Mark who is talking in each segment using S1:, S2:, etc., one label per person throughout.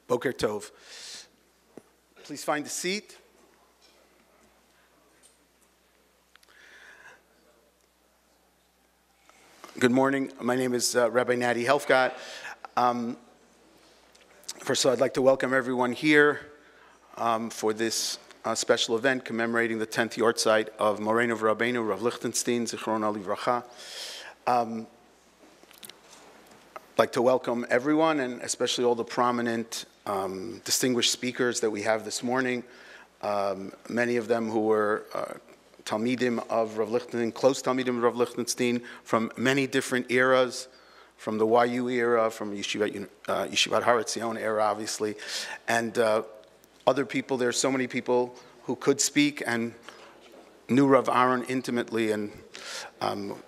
S1: Boker Tov. Please find a seat. Good morning. My name is Rabbi Natty Helfgott. First of all, I'd like to welcome everyone here for this special event commemorating the 10th Yahrzeit of Moreno Rabbeinu, Rav Lichtenstein, Zichron Livracha. I'd like to welcome everyone, and especially all the prominent, distinguished speakers that we have this morning. Many of them who were Talmidim of Rav Lichtenstein, close Talmidim of Rav Lichtenstein, from many different eras, from the YU era, from Yeshivat HaRav era, obviously, and other people. There are so many people who could speak and knew Rav Aharon intimately, and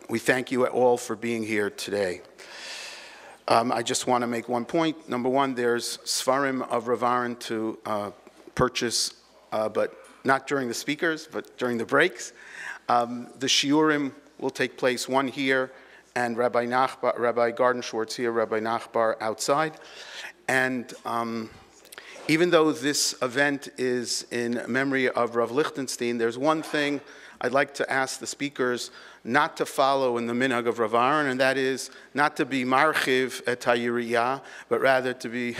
S1: we thank you all for being here today. I just want to make one point. Number one, there's Sfarim of Rav Aharon to purchase, but not during the speakers, but during the breaks. The Shiurim will take place, one here, and Rabbi Gardenschwartz here, Rabbi Nachbar outside. And even though this event is in memory of Rav Lichtenstein, there's one thing I'd like to ask the speakers not to follow in the minhag of Rav Aharon, and that is not to be marchiv et hayiriyah, but rather to be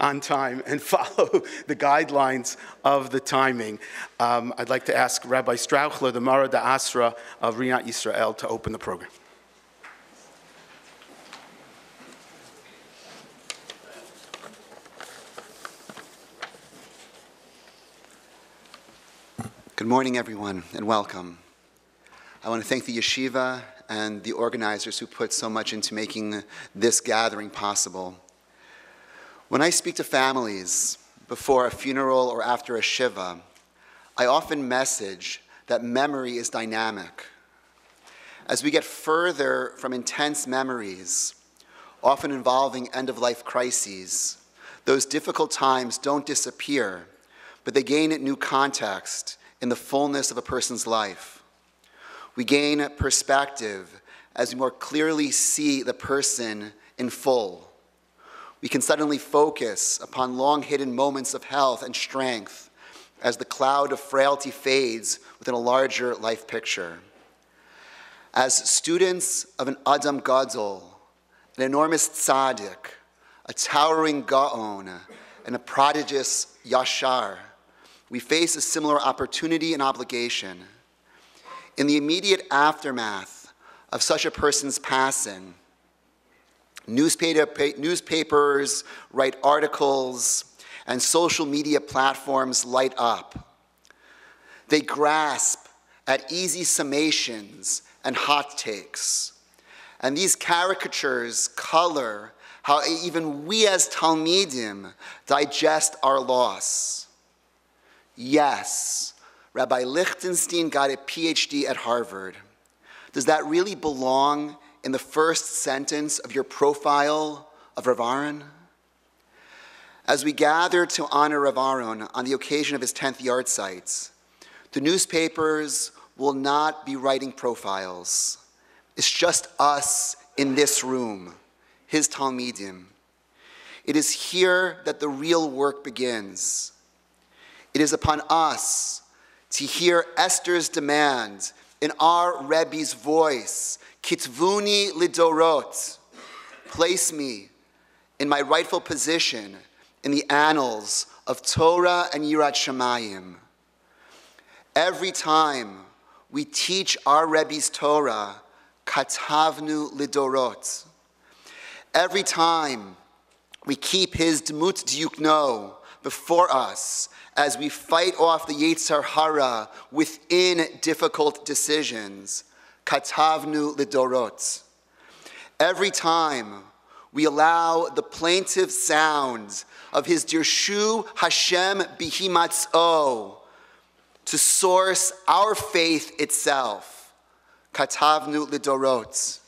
S1: on time and follow the guidelines of the timing. I'd like to ask Rabbi Strauchler, the Mara da Asra of Riyat Yisrael, to open the program.
S2: Good morning, everyone, and welcome. I want to thank the Yeshiva and the organizers who put so much into making this gathering possible. When I speak to families before a funeral or after a shiva, I often message that memory is dynamic. As we get further from intense memories, often involving end-of-life crises, those difficult times don't disappear, but they gain new context in the fullness of a person's life. We gain perspective as we more clearly see the person in full. We can suddenly focus upon long-hidden moments of health and strength as the cloud of frailty fades within a larger life picture. As students of an Adam Gadol, an enormous tzaddik, a towering Gaon, and a prodigious Yashar, we face a similar opportunity and obligation. In the immediate aftermath of such a person's passing, newspapers write articles, and social media platforms light up. They grasp at easy summations and hot takes. And these caricatures color how even we as Talmidim digest our loss. Yes, Rabbi Lichtenstein got a PhD at Harvard. Does that really belong in the first sentence of your profile of Rav Aharon? As we gather to honor Rav Aharon on the occasion of his 10th Yahrzeit, the newspapers will not be writing profiles. It's just us in this room, his Talmidim. It is here that the real work begins. It is upon us to hear Esther's demand in our Rebbe's voice, Kitvuni lidorot, place me in my rightful position in the annals of Torah and Yirat Shamayim. Every time we teach our Rebbe's Torah, Katavnu lidorot. Every time we keep his Dmut Diukno before us, as we fight off the Yetzer Hara within difficult decisions, Katavnu lidorot. Every time we allow the plaintive sound of his Dirshu Hashem Bihimatzo to source our faith itself, Katavnu lidorot.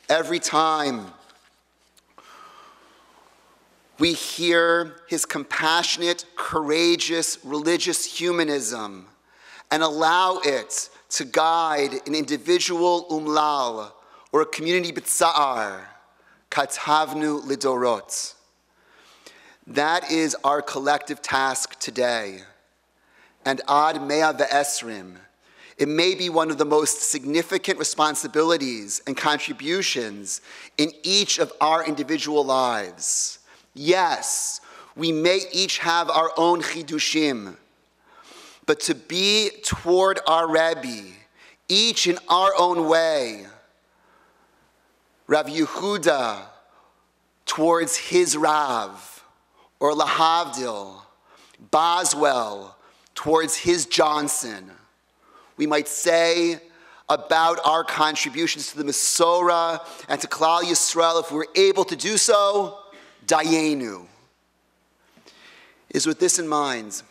S2: Every time we hear his compassionate, courageous, religious humanism and allow it to guide an individual umlal or a community b'tsa'ar, kathavnu lidorot. That is our collective task today. And ad mea ve'esrim, it may be one of the most significant responsibilities and contributions in each of our individual lives. Yes, we may each have our own chidushim, but to be toward our Rebbe, each in our own way, Rav Yehuda towards his Rav, or lahavdil, Boswell towards his Johnson. We might say about our contributions to the Masorah and to Klal Yisrael, if we're able to do so, dayenu. It is with this in mind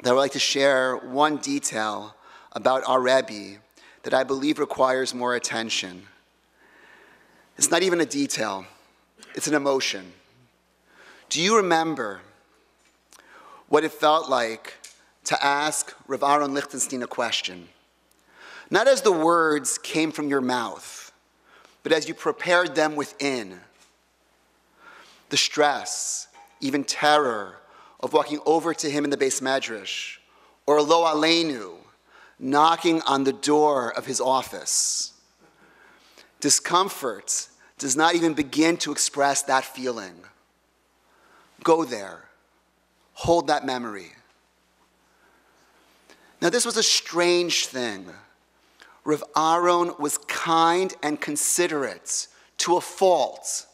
S2: that I would like to share one detail about our Rebbe that I believe requires more attention. It's not even a detail, it's an emotion. Do you remember what it felt like to ask Rav Aharon Lichtenstein a question? Not as the words came from your mouth, but as you prepared them within. The stress, even terror, of walking over to him in the Beis Medrash, or lo aleinu, knocking on the door of his office. Discomfort does not even begin to express that feeling. Go there. Hold that memory. Now, this was a strange thing. Rav Aharon was kind and considerate to a fault.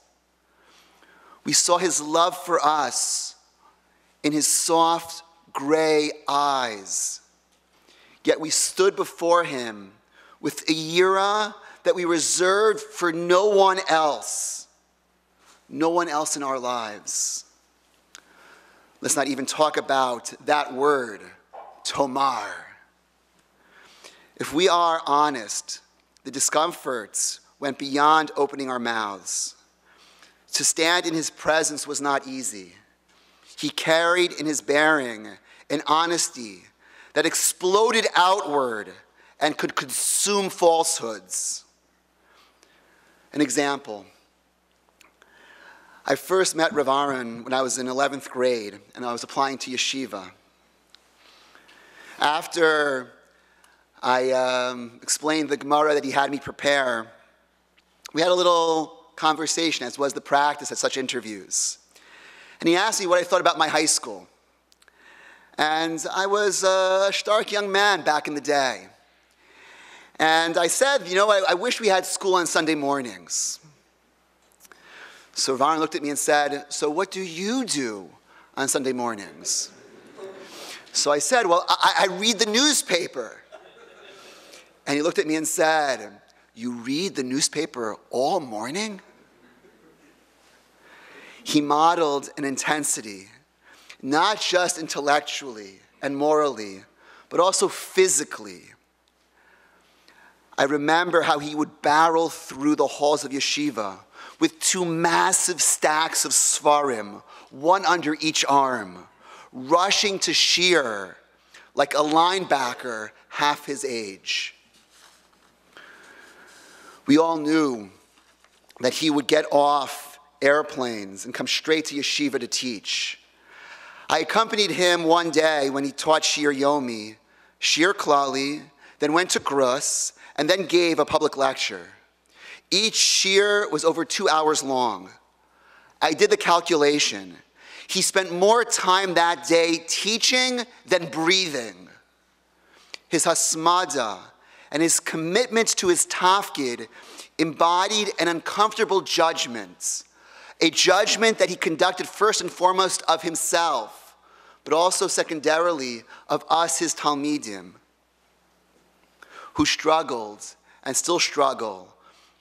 S2: We saw his love for us in his soft, gray eyes. Yet we stood before him with a yira that we reserved for no one else in our lives. Let's not even talk about that word, tomar. If we are honest, the discomforts went beyond opening our mouths. To stand in his presence was not easy. He carried in his bearing an honesty that exploded outward and could consume falsehoods. An example. I first met Rav Aharon when I was in 11th grade and I was applying to Yeshiva. After I explained the Gemara that he had me prepare, we had a little conversation, as was the practice at such interviews. And he asked me what I thought about my high school. And I was a stark young man back in the day. And I said, I wish we had school on Sunday mornings. So Rav Aharon looked at me and said, so what do you do on Sunday mornings? So I said, well, I read the newspaper. And he looked at me and said, you read the newspaper all morning? He modeled an intensity, not just intellectually and morally, but also physically. I remember how he would barrel through the halls of Yeshiva with 2 massive stacks of svarim, one under each arm, rushing to shear like a linebacker half his age. We all knew that he would get off airplanes and come straight to Yeshiva to teach. I accompanied him one day when he taught Shir Yomi, Shir Klali, then went to Grus, and then gave a public lecture. Each shir was over 2 hours long. I did the calculation. He spent more time that day teaching than breathing. His hasmada and his commitment to his tafkid embodied an uncomfortable judgment, a judgment that he conducted first and foremost of himself, but also secondarily of us, his Talmidim, who struggled and still struggle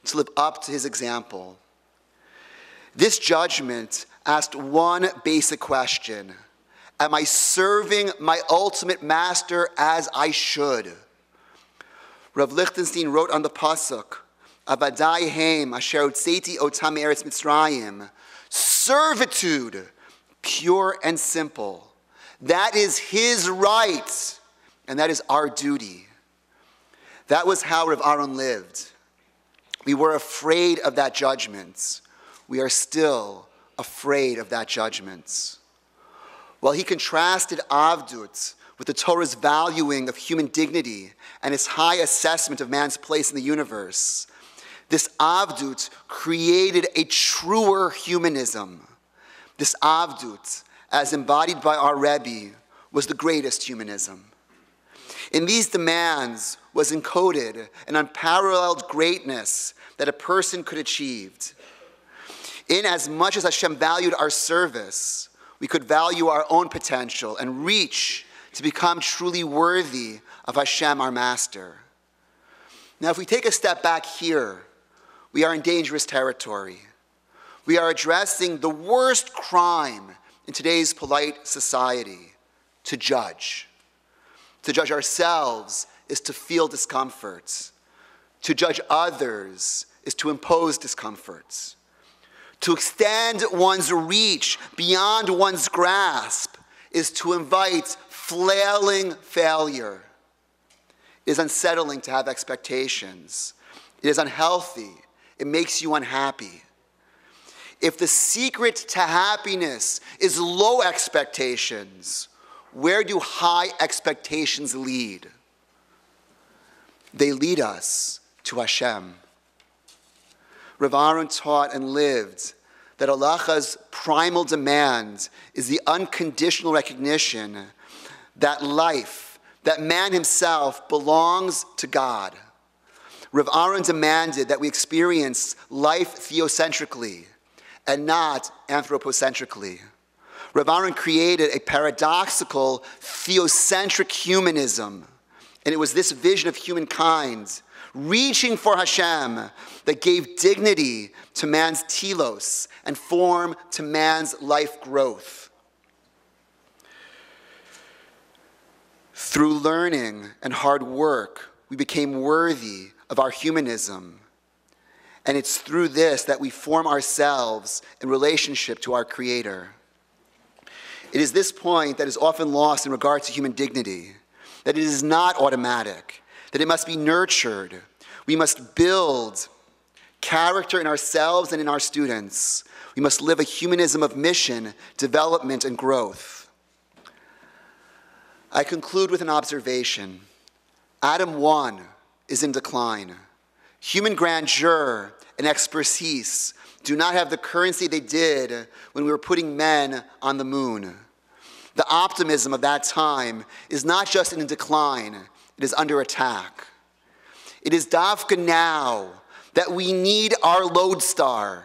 S2: to live up to his example. This judgment asked one basic question: am I serving my ultimate master as I should? Rav Lichtenstein wrote on the pasuk, Avadai heim asher hotzeti otam me'eretz Mitzrayim, servitude, pure and simple. That is his right, and that is our duty. That was how Rav Aharon lived. We were afraid of that judgment. We are still afraid of that judgment. While he contrasted Avdut with the Torah's valuing of human dignity and its high assessment of man's place in the universe, this Avdut created a truer humanism. This Avdut, as embodied by our Rebbe, was the greatest humanism. In these demands was encoded an unparalleled greatness that a person could achieve. In as much as Hashem valued our service, we could value our own potential and reach to become truly worthy of Hashem, our master. Now, if we take a step back here, we are in dangerous territory. We are addressing the worst crime in today's polite society, to judge. To judge ourselves is to feel discomfort. To judge others is to impose discomfort. To extend one's reach beyond one's grasp is to invite flailing failure. It is unsettling to have expectations. It is unhealthy. It makes you unhappy. If the secret to happiness is low expectations, where do high expectations lead? They lead us to Hashem. Rav Aharon taught and lived that halacha's primal demand is the unconditional recognition that life, that man himself belongs to God. Rav Aharon demanded that we experience life theocentrically and not anthropocentrically. Rav Aharon created a paradoxical theocentric humanism, and it was this vision of humankind reaching for Hashem that gave dignity to man's telos and form to man's life growth. Through learning and hard work, we became worthy of our humanism. And it's through this that we form ourselves in relationship to our Creator. It is this point that is often lost in regard to human dignity, that it is not automatic, that it must be nurtured. We must build character in ourselves and in our students. We must live a humanism of mission, development, and growth. I conclude with an observation. Adam 1 is in decline. Human grandeur and expertise do not have the currency they did when we were putting men on the moon. The optimism of that time is not just in decline, it is under attack. It is dafka now that we need our lodestar.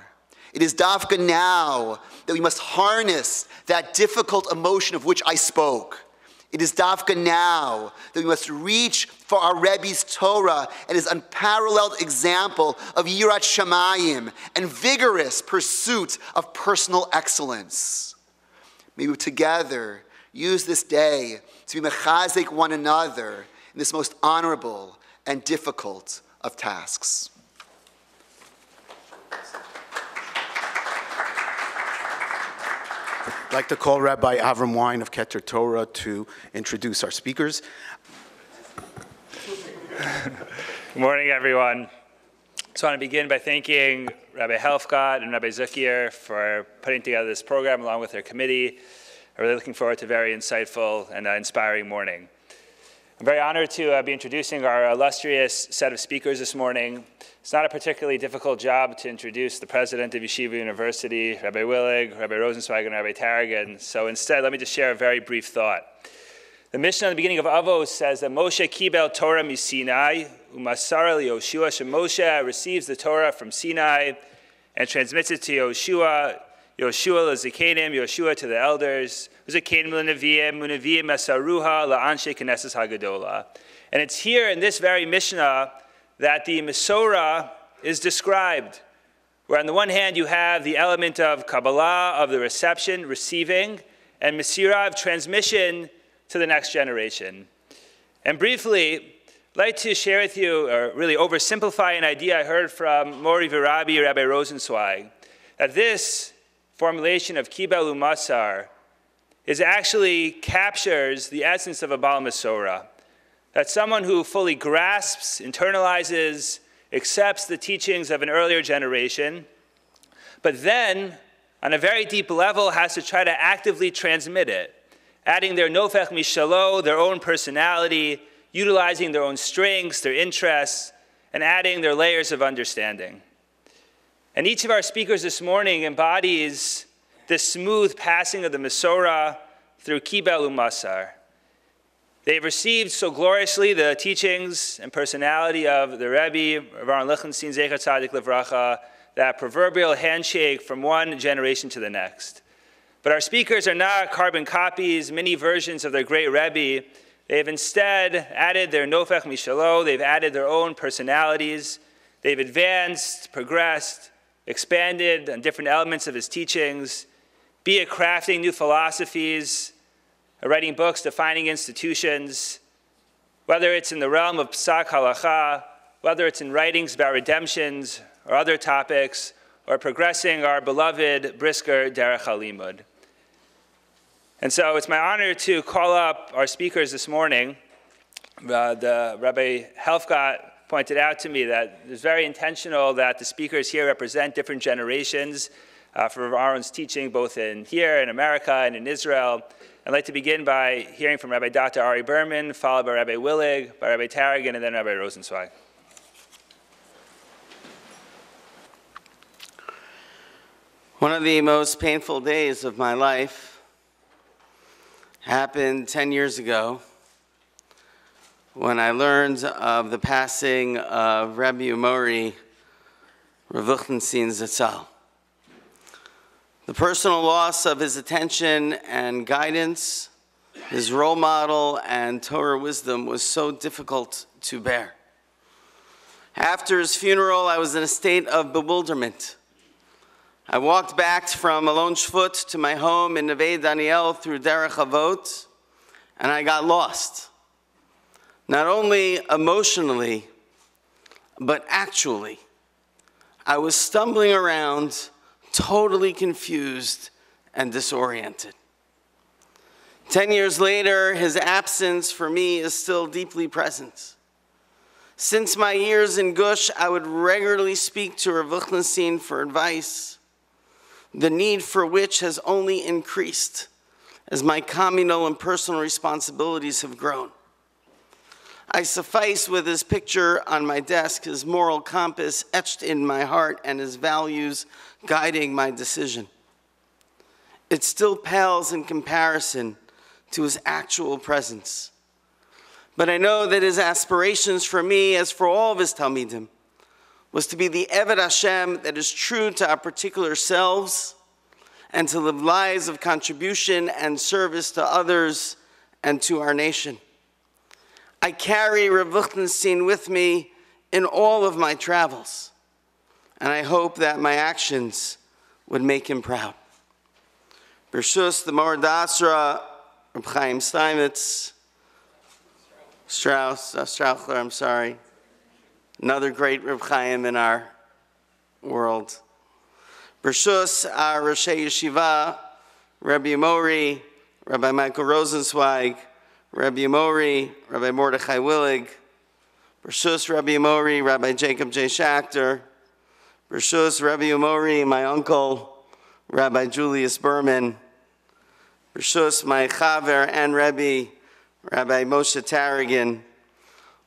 S2: It is dafka now that we must harness that difficult emotion of which I spoke. It is dafka now that we must reach for our Rebbe's Torah and his unparalleled example of Yirat Shamayim and vigorous pursuit of personal excellence. May we together use this day to be mechazek one another in this most honorable and difficult of tasks.
S1: I'd like to call Rabbi Avraham Wein of Keter Torah to introduce our speakers.
S3: Good morning, everyone. So I want to begin by thanking Rabbi Helfgott and Rabbi Zucker for putting together this program along with their committee. I'm really looking forward to a very insightful and inspiring morning. I'm very honored to be introducing our illustrious set of speakers this morning. It's not a particularly difficult job to introduce the president of Yeshiva University, Rabbi Willig, Rabbi Rosensweig, and Rabbi Taragin. So instead, let me just share a very brief thought. The Mishnah at the beginning of Avos says that Moshe kibel Torah mi Sinai, umasar Yoshua, Moshe receives the Torah from Sinai and transmits it to Yoshua. Yoshua l'zikenim, Yoshua to the elders. L'zikenim l'neviim, u'neviim masaruha la'anshe knesses hagadola. And it's here in this very Mishnah that the Masorah is described, where on the one hand you have the element of Kabbalah, of the reception, receiving, and Mesirah, of transmission to the next generation. And briefly, I'd like to share with you, or really oversimplify an idea I heard from Mori V'Rabbi, Rabbi Rosensweig, that this formulation of Kibel Umasar actually captures the essence of a Baal Masorah. That someone who fully grasps, internalizes, accepts the teachings of an earlier generation, but then on a very deep level, has to try to actively transmit it, adding their nofech mishalo, their own personality, utilizing their own strengths, their interests, and adding their layers of understanding. And each of our speakers this morning embodies this smooth passing of the Mesorah through Kibel Umasar. They've received so gloriously the teachings and personality of the Rebbe, Aharon Lichtenstein Zecher Tzadik Livracha, that proverbial handshake from one generation to the next. But our speakers are not carbon copies, mini versions of their great Rebbe. They've instead added their nofech mishalo, they've added their own personalities, they've advanced, progressed, expanded on different elements of his teachings, be it crafting new philosophies, or writing books defining institutions, whether it's in the realm of psak halacha, whether it's in writings about redemptions or other topics, or progressing our beloved brisker derech halimud. And so it's my honor to call up our speakers this morning. The Rabbi Helfgott pointed out to me that it's very intentional that the speakers here represent different generations for Aharon's teaching, both here in America and in Israel. I'd like to begin by hearing from Rabbi Dr. Ari Berman, followed by Rabbi Willig, by Rabbi Taragin, and then Rabbi Rosensweig.
S4: One of the most painful days of my life happened 10 years ago when I learned of the passing of Rabbi Umori, Rav Lichtenstein Zatzal. The personal loss of his attention and guidance, his role model and Torah wisdom was so difficult to bear. After his funeral, I was in a state of bewilderment. I walked back from Alon Shvut to my home in Neve Daniel through Derech Avot, and I got lost. Not only emotionally, but actually. I was stumbling around, totally confused and disoriented. 10 years later, his absence for me is still deeply present. Since my years in Gush, I would regularly speak to Rav Lichtenstein for advice, the need for which has only increased as my communal and personal responsibilities have grown. I suffice with his picture on my desk, his moral compass etched in my heart, and his values guiding my decision. It still pales in comparison to his actual presence. But I know that his aspirations for me, as for all of his Talmidim, was to be the Eved Hashem that is true to our particular selves and to live lives of contribution and service to others and to our nation. I carry Rav Lichtenstein with me in all of my travels, and I hope that my actions would make him proud. Bershus, the Mordechai, Reb Chaim Steinmetz, Strauchler, I'm sorry. Another great Reb Chaim in our world. Bershus, our Rosh Yeshiva, Rabbi Mori, Rabbi Michael Rosensweig, Rabbi Mori, Rabbi Mordechai Willig, Bershus, Rabbi Mori, Rabbi Jacob J. Schachter, Bershus, Rabbi Mori, my uncle, Rabbi Julius Berman, Bershus, my Chaver and Rebbe, Rabbi Moshe Taragin,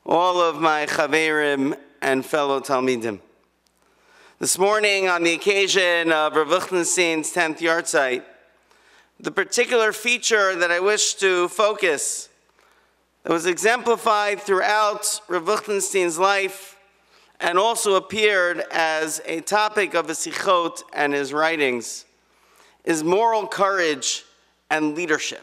S4: all of my Chaverim and fellow Talmidim. This morning, on the occasion of Rav Lichtenstein's 10th Yahrzeit, the particular feature that I wish to focus, that was exemplified throughout Rav Lichtenstein's life and also appeared as a topic of his sichot and his writings, is moral courage and leadership.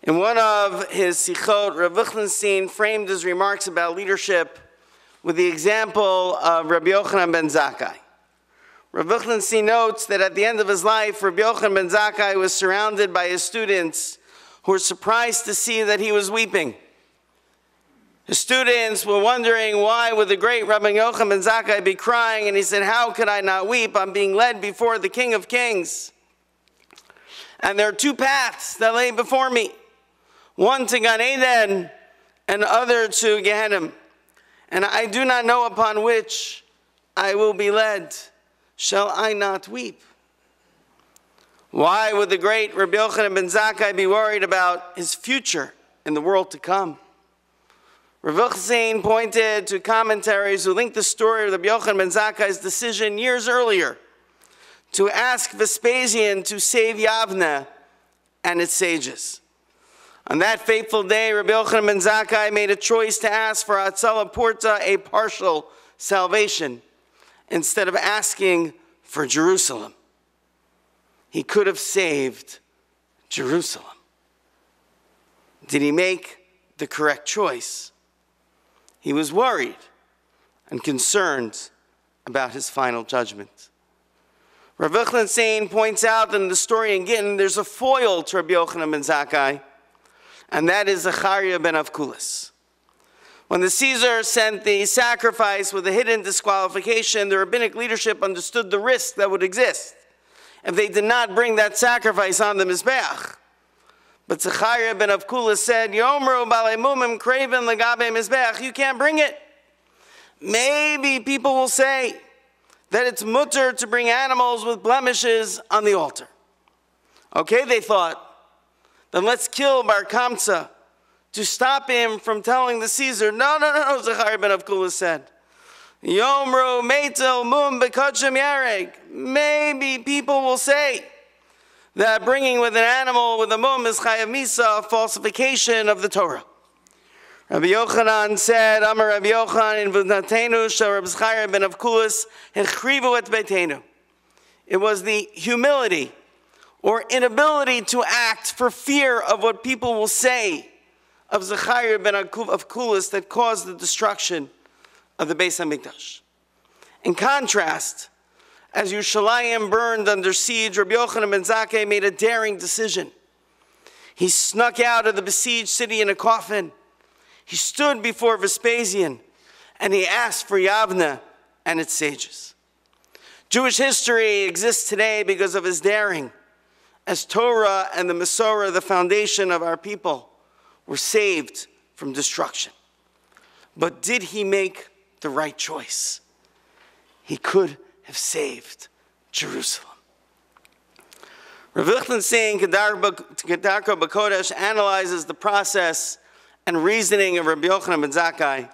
S4: In one of his sichot, Rav Lichtenstein framed his remarks about leadership with the example of Rabbi Yochanan ben Zakkai. Rav Lichtenstein notes that at the end of his life, Rabbi Yochanan ben Zakkai was surrounded by his students who were surprised to see that he was weeping. His students were wondering why would the great Rabbi Yochanan ben Zakkai be crying, and he said, "How could I not weep? I'm being led before the King of Kings. And there are two paths that lay before me, one to Gan Eden and other to Gehenna. And I do not know upon which I will be led. Shall I not weep?" Why would the great Rabbi Yochanan ben Zakkai be worried about his future in the world to come? Rav Yochanan pointed to commentaries who linked the story of Rabbi Yochanan ben Zakkai's decision years earlier to ask Vespasian to save Yavne and its sages. On that fateful day, Rabbi Yochanan ben Zakkai made a choice to ask for Atzala Porta, a partial salvation, instead of asking for Jerusalem. He could have saved Jerusalem. Did he make the correct choice? He was worried and concerned about his final judgment. Rav Yochanan points out in the story in Gittin, there's a foil to Rabbi Yochanan ben Zakkai, and that is Zechariah ben Avkulis. When the Caesar sent the sacrifice with a hidden disqualification, the rabbinic leadership understood the risk that would exist if they did not bring that sacrifice on the Mizbeach. But Zechariah ben Avkulis said, Yomru balei mumim kraven legabe Mizbeach, you can't bring it. Maybe people will say that it's mutter to bring animals with blemishes on the altar. Okay, they thought, then let's kill Bar Kamsa to stop him from telling the Caesar. No, Zechariah ben Avkulis said. Yomru meitel mum bekodshim yareg. Maybe people will say that bringing with an animal with a mum is chayav misa, a falsification of the Torah. Rabbi Yochanan said, Amar Rabbi Yochanan in v'natenu shel Rabbi Zechariah ben Avkulis hechrivu et beitenu. It was the humility or inability to act for fear of what people will say of Zechariah ben Avkulis that caused the destruction of the Beis HaMikdash. In contrast, as Yerushalayim burned under siege, Rabbi Yochanan ben Zakkai made a daring decision. He snuck out of the besieged city in a coffin. He stood before Vespasian, and he asked for Yavne and its sages. Jewish history exists today because of his daring, as Torah and the Masorah, the foundation of our people, were saved from destruction. But did he make the right choice? He could have saved Jerusalem. Rav Yochanan saying Kedarko B'Kodesh analyzes the process and reasoning of Rabbi Yochanan ben Zakkai,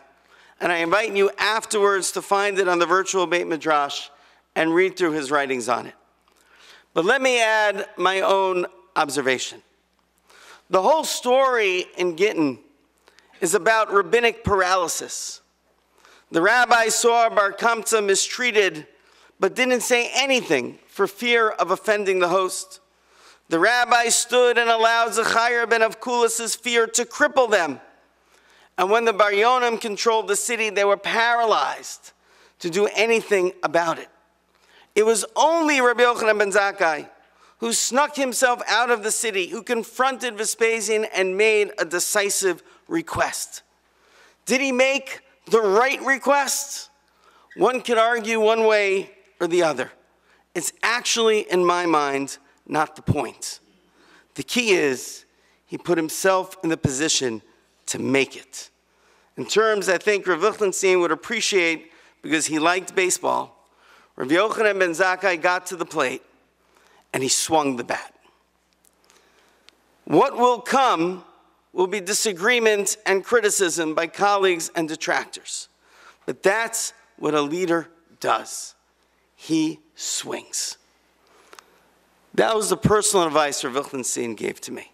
S4: and I invite you afterwards to find it on the virtual Beit Midrash and read through his writings on it. But let me add my own observation. The whole story in Gittin is about rabbinic paralysis. The rabbi saw Bar Kamsa mistreated, but didn't say anything for fear of offending the host. The rabbi stood and allowed Zechariah ben Avkulis' fear to cripple them. And when the Bar Yonim controlled the city, they were paralyzed to do anything about it. It was only Rabbi Yochanan ben Zakkai who snuck himself out of the city, who confronted Vespasian and made a decisive request. Did he make the right request? One could argue one way or the other. It's actually, in my mind, not the point. The key is he put himself in the position to make it. In terms I think Rav Yochanan would appreciate, because he liked baseball, Rabbi Yochanan ben Zakkai got to the plate and he swung the bat. What will come will be disagreement and criticism by colleagues and detractors. But that's what a leader does. He swings. That was the personal advice Rav Yochanan gave to me.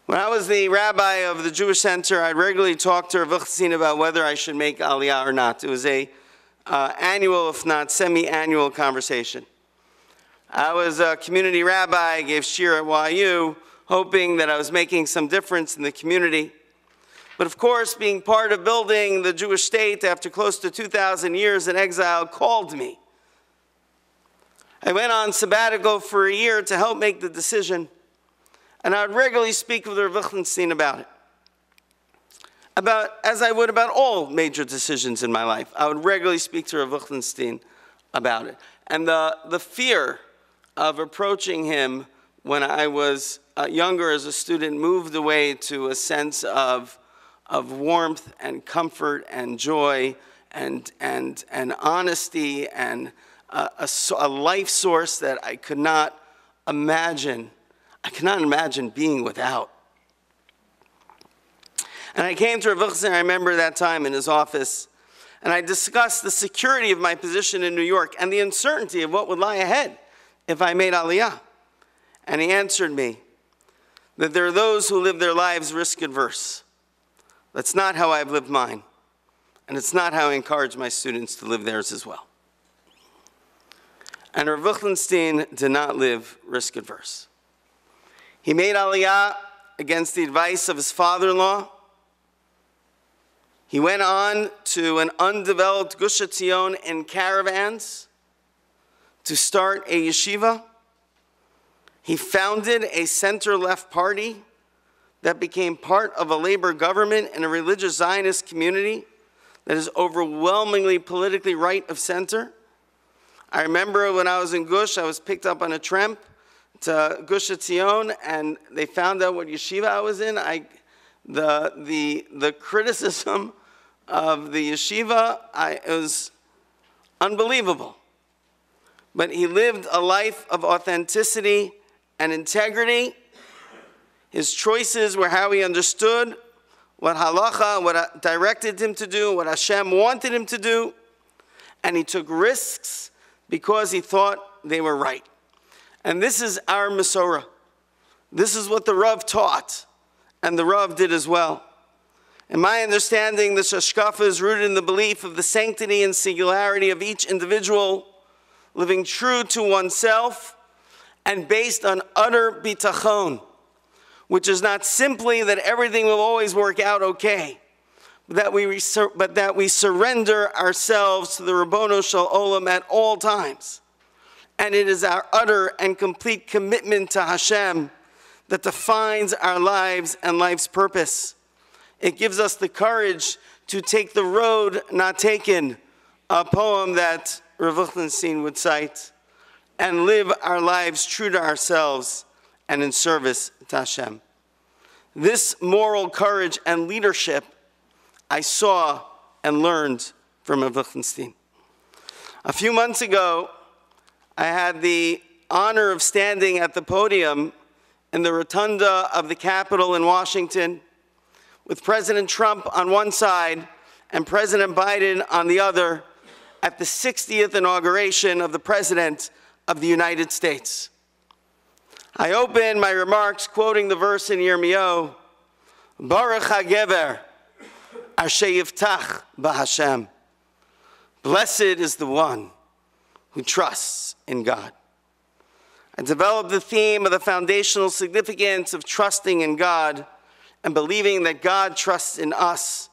S4: When I was the rabbi of the Jewish Center, I'd regularly talk to Rav Yochanan about whether I should make Aliyah or not. It was a annual, if not semi-annual conversation. I was a community rabbi, I gave shir at YU, hoping that I was making some difference in the community. But of course, being part of building the Jewish state after close to 2,000 years in exile called me. I went on sabbatical for a year to help make the decision, and I would regularly speak with Rav Yochanan about it. As I would about all major decisions in my life. I would regularly speak to Rav Yochanan about it. And the fear of approaching him when I was younger as a student moved away to a sense of warmth and comfort and joy and honesty and a life source that I could not imagine, I cannot imagine being without. And I came to Rav Lichtenstein, I remember that time in his office, and I discussed the security of my position in New York and the uncertainty of what would lie ahead if I made Aliyah. And he answered me that there are those who live their lives risk-averse. That's not how I've lived mine, and it's not how I encourage my students to live theirs as well. And Rav Lichtenstein did not live risk-averse. He made Aliyah against the advice of his father-in-law. He went on to an undeveloped Gush Etzion in caravans to start a yeshiva. He founded a center-left party that became part of a labor government in a religious Zionist community that is overwhelmingly politically right of center. I remember when I was in Gush, I was picked up on a tramp to Gush Etzion, and they found out what yeshiva I was in. The criticism of the yeshiva, it was unbelievable. But he lived a life of authenticity and integrity. His choices were how he understood what halacha, what directed him to do, what Hashem wanted him to do. And he took risks because he thought they were right. And this is our Masorah. This is what the Rav taught, and the Rav did as well. In my understanding, the Hashkafa is rooted in the belief of the sanctity and singularity of each individual, living true to oneself and based on utter bitachon, which is not simply that everything will always work out okay, but that we surrender ourselves to the Rabbono Shel Olam at all times. And it is our utter and complete commitment to Hashem that defines our lives and life's purpose. It gives us the courage to take the road not taken, a poem that Rav Lichtenstein would cite, and live our lives true to ourselves and in service to Hashem. This moral courage and leadership I saw and learned from Rav Lichtenstein. A few months ago, I had the honor of standing at the podium in the rotunda of the Capitol in Washington with President Trump on one side and President Biden on the other at the 60th inauguration of the President of the United States. I opened my remarks quoting the verse in Yirmiyahu, Baruch HaGever, Asher Yiftach B'Hashem. Blessed is the one who trusts in God. I developed the theme of the foundational significance of trusting in God and believing that God trusts in us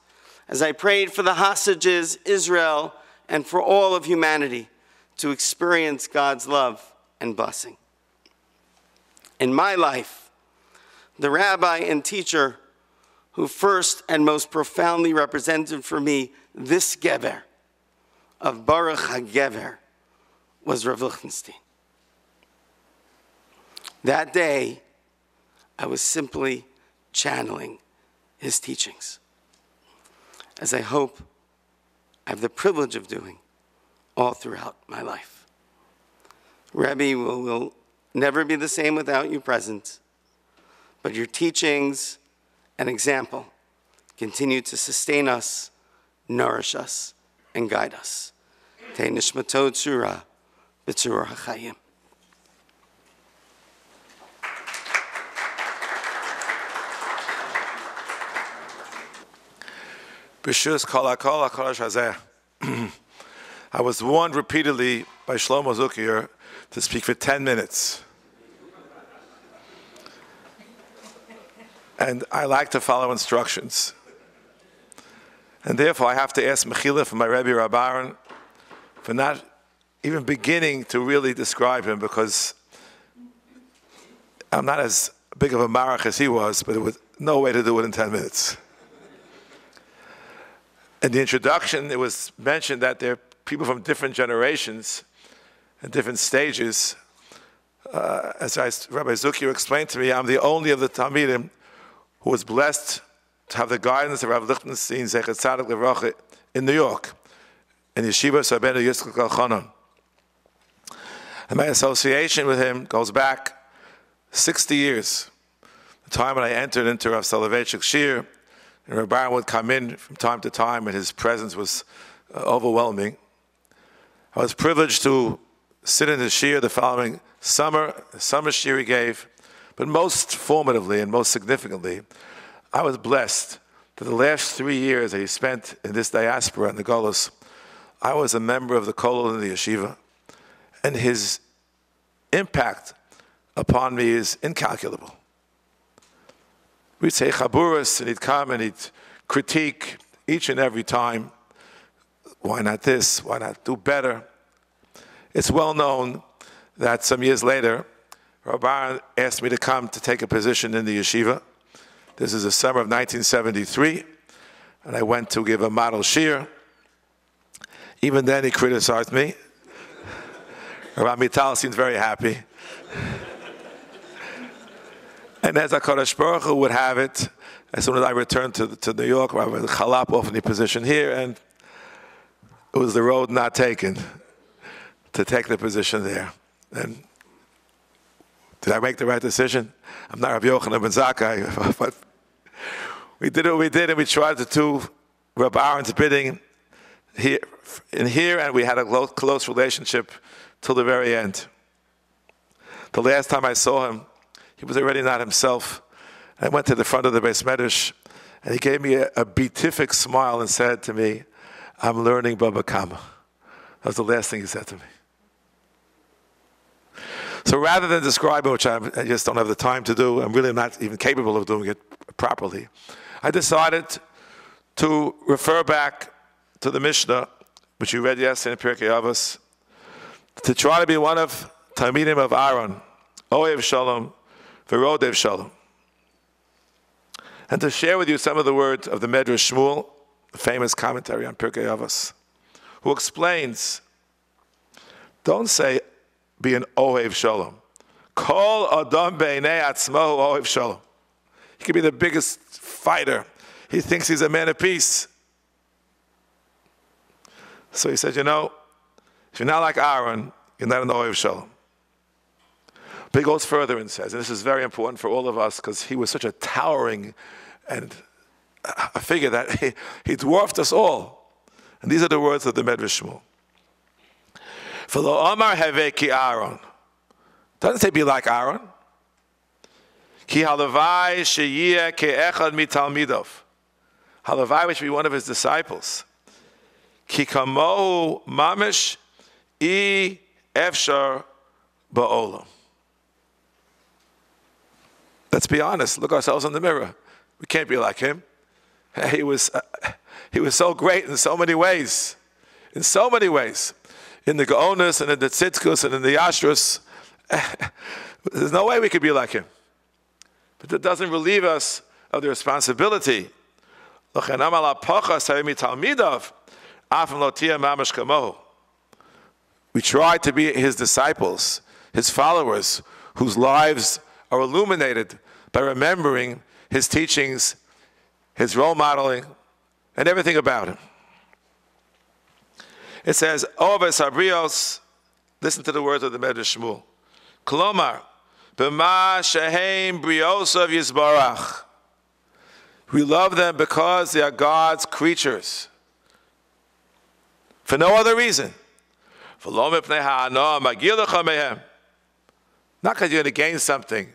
S4: as I prayed for the hostages, Israel, and for all of humanity to experience God's love and blessing. In my life, the rabbi and teacher who first and most profoundly represented for me this gever of Baruch HaGever was Rav Lichtenstein. That day, I was simply channeling his teachings, as I hope I have the privilege of doing all throughout my life. Rebbe will never be the same without you present, but your teachings and example continue to sustain us, nourish us, and guide us. Tei nishmato tzura b'tzura hachayim.
S5: I was warned repeatedly by Shlomo Zucker to speak for 10 minutes. And I like to follow instructions. And therefore I have to ask Mechila for my Rebbe Aharon for not even beginning to really describe him, because I'm not as big of a marach as he was, but there was no way to do it in 10 minutes. In the introduction, it was mentioned that there are people from different generations and different stages. As Rabbi Zucker explained to me, I'm the only of the Talmidim who was blessed to have the guidance of Rabbi Lichtenstein Zecher Tzadik Livracha in New York, in Yeshiva Sabenu Yitzchak Elchanan. And my association with him goes back 60 years. The time when I entered into Rav Soloveitchik's shir, and Rabbi would come in from time to time, and his presence was overwhelming. I was privileged to sit in his shir the following summer, the summer shir he gave, but most formatively and most significantly, I was blessed that the last 3 years that he spent in this diaspora in the Golos, I was a member of the Kollel in the Yeshiva, and his impact upon me is incalculable. We'd say chaburas, and he'd come and he'd critique each and every time. Why not this? Why not do better? It's well known that some years later, Rabbi asked me to come to take a position in the yeshiva. This is the summer of 1973, and I went to give a model shir. Even then, he criticized me. Rabbi Mital seemed very happy. And as HaKadosh Baruch Hu would have it, as soon as I returned to New York, I was chalap off in the position here, and it was the road not taken to take the position there. And did I make the right decision? I'm not Rabbi Yochanan ben Zakkai, but we did what we did, and we tried to do Rabbi Aharon's bidding here, and we had a close relationship till the very end. The last time I saw him, he was already not himself. I went to the front of the Beis Medrash, and he gave me a beatific smile and said to me, "I'm learning Baba Kama." That was the last thing he said to me. So rather than describing, which I just don't have the time to do, I'm really not even capable of doing it properly, I decided to refer back to the Mishnah, which you read yesterday in Pirkei Avos, to try to be one of Talmidim of Aharon, Ohev Shalom, V'rodev Shalom, and to share with you some of the words of the Medrash Shmuel, the famous commentary on Pirkei Avos, who explains, don't say be an Ohev Shalom. Kol Adam Beinei Atzmahu Ohev Shalom. He could be the biggest fighter. He thinks he's a man of peace. So he said, you know, if you're not like Aharon, you're not an Ohev Shalom. But he goes further and says, and this is very important for all of us because he was such a towering and a figure that he dwarfed us all. And these are the words of the Medrash Shmuel. V'lo omar heveh ki Aharon. Doesn't say be like Aharon. Ki halavai sheyiyeh ke'echad mitalmidov. Halavai, which be one of his disciples. Ki kamohu mamish I efshar ba'olam. Let's be honest. Look ourselves in the mirror. We can't be like him. He was so great in so many ways. In so many ways. In the Gaonis and in the Tzidkus and in the Yashrus. There's no way we could be like him. But that doesn't relieve us of the responsibility. We try to be his disciples, his followers, whose lives are illuminated by remembering his teachings, his role modeling, and everything about him. It says, Oves Habrios, listen to the words of the Medrash Shmuel. Kolomar, B'ma sheheim briosav yizbarach. We love them because they are God's creatures. For no other reason. Not because you're going to gain something.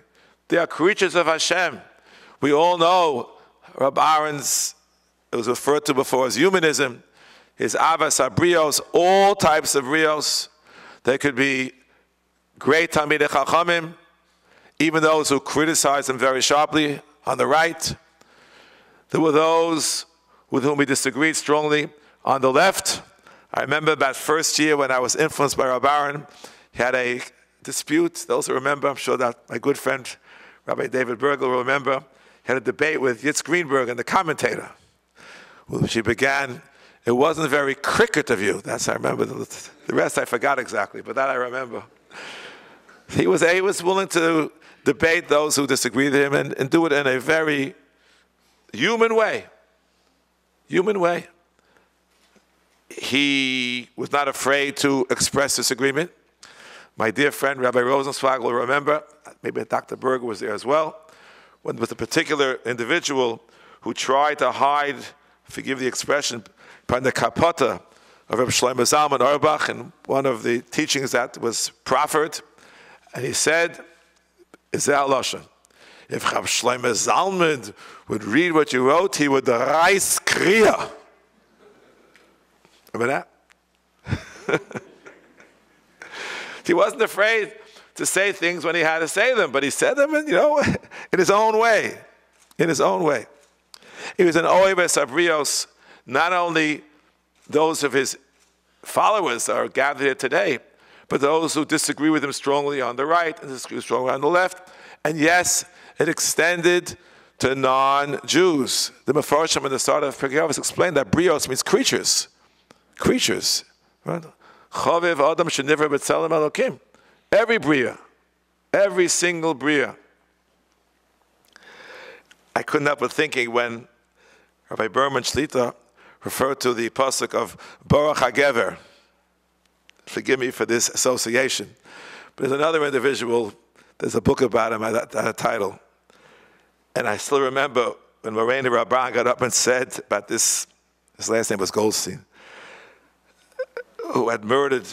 S5: They are creatures of Hashem. We all know Rabbi Aharon's, it was referred to before as humanism, his avas abrios, all types of brios. They could be great Talmidei Chachamim, even those who criticize them very sharply on the right. There were those with whom we disagreed strongly on the left. I remember that first year when I was influenced by Rabbi Aharon, he had a dispute. Those who remember, I'm sure that my good friend Rabbi David Bergel will remember, he had a debate with Yitz Greenberg and the commentator, which he began, it wasn't very cricket of you. That's I remember. The rest I forgot exactly, but that I remember. He was willing to debate those who disagreed with him and do it in a very human way. Human way. He was not afraid to express disagreement. My dear friend Rabbi Rosensweig will remember, maybe Dr. Berger was there as well, when there was a particular individual who tried to hide, forgive the expression, behind the kapota of Reb Shlomo Zalman Auerbach, and one of the teachings that was proffered, and he said, is that Lashon? If Reb Shlomo Zalman would read what you wrote, he would reis kriya. Remember that? He wasn't afraid to say things when he had to say them, but he said them, in his own way. In his own way. He was an oives abrios, not only those of his followers are gathered here today, but those who disagree with him strongly on the right and disagree strongly on the left. And yes, it extended to non-Jews. The Mefarshim in the start of Pirkei Avos explained that brios means creatures. Creatures. Right? Chaviv Adam shenivra b'tzelem Elokim. Every bria. Every single bria. I couldn't help but thinking when Rabbi Berman Shlita referred to the pasuk of Baruch HaGever. Forgive me for this association. But there's another individual, there's a book about him, that title. And I still remember when Moreno Rabbi got up and said about this, his last name was Goldstein, who had murdered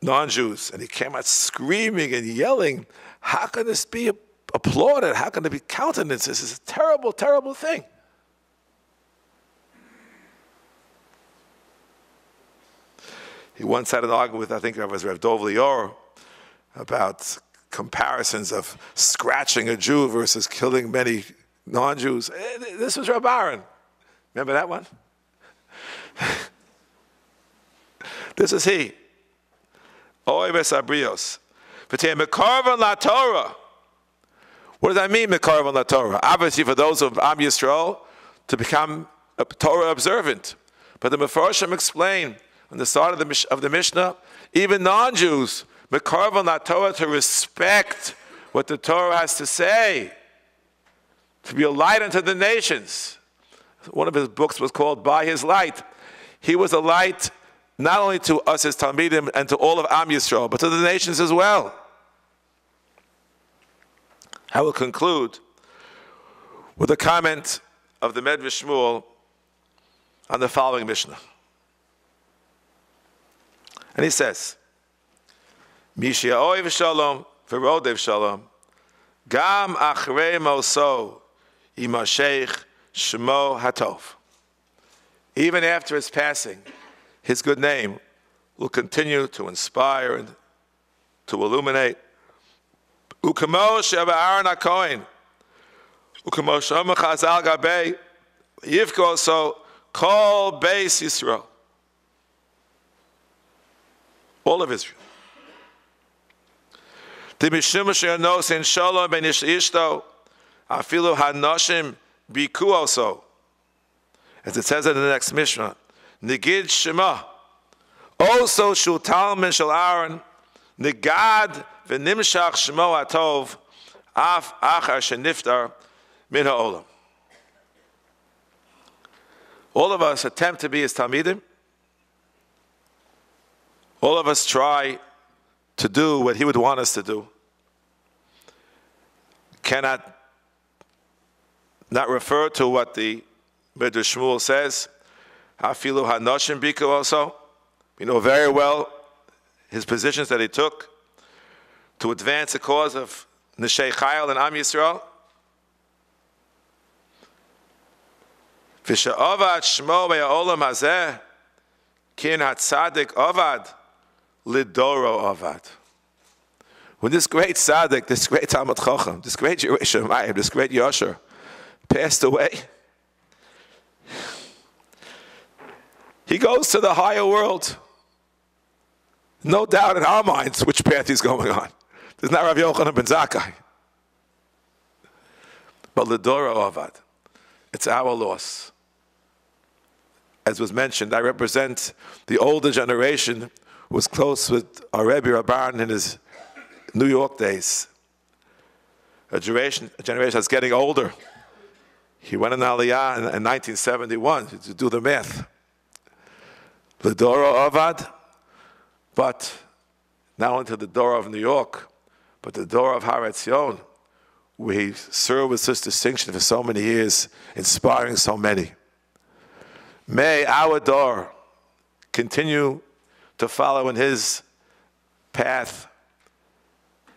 S5: non-Jews. And he came out screaming and yelling, how can this be applauded? How can it be countenanced? This is a terrible, terrible thing. He once had an argument with, I think it was Rav Dov Lior, about comparisons of scratching a Jew versus killing many non-Jews. This was Rabbi Aharon. Remember that one? This is he. Oives abrios. Mekarvan la Torah. What does that mean, Mekarvan la Torah? Obviously, for those of Am Yisrael, to become a Torah observant. But the Mefarshim explain on the start of the Mishnah, even non-Jews, Mekarvan la Torah, to respect what the Torah has to say, to be a light unto the nations. One of his books was called By His Light. He was a light not only to us as Talmidim and to all of Am Yisrael, but to the nations as well. I will conclude with a comment of the Medrash Shmuel on the following Mishnah. And he says, Mishia oiv shalom v'rodev shalom gam achrei moso imashech shmo hatov. Even after his passing, his good name will continue to inspire and to illuminate. Ukamo sheba Aharon HaKohen ukamo shoma chazal gabei yivko so kol beis Yisrael. All of Israel. The mishum she'anos in shalom ben ishto afilu hanoshim biku also. As it says in the next Mishnah, Nigid Shema. Also Shultal min shel Aharon Nigad v'nimshach Shemo atov af achar sheniftar min ha'olam. All of us attempt to be as Talmidim. All of us try to do what he would want us to do. Cannot not refer to what the Medrash Shmuel says. Hafilu hanoshim biku also. We know very well his positions that he took to advance the cause of Neshei Chayil and Am Yisrael. V'sha'ovad shmo be'olam hazeh kin hatzadik ovad lidoro ovad. When this great tzaddik, this great Talmid Chacham, this great Jewish Shemayim, this great Yosher passed away, he goes to the higher world. No doubt in our minds which path he's going on. There's not Rav Yochanan ben Zakkai. But Lidoro Avad, it's our loss. As was mentioned, I represent the older generation who was close with our Rebbe Berman in his New York days. A generation that's getting older. He went in Aliyah in 1971 to do the math. Lidoro Avad, but not only to the Dora of New York, but the door of Etzion, where he served with such distinction for so many years, inspiring so many. May our door continue to follow in his path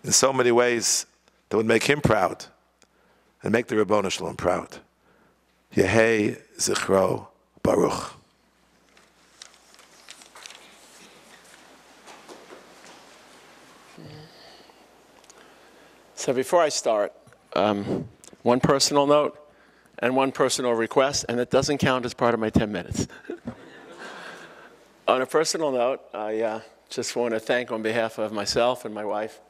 S5: in so many ways that would make him proud and make the Ribono Shalom proud. Yehei Zichro Baruch.
S6: So before I start, one personal note and one personal request, and it doesn't count as part of my 10 minutes. On a personal note, I just want to thank on behalf of myself and my wife,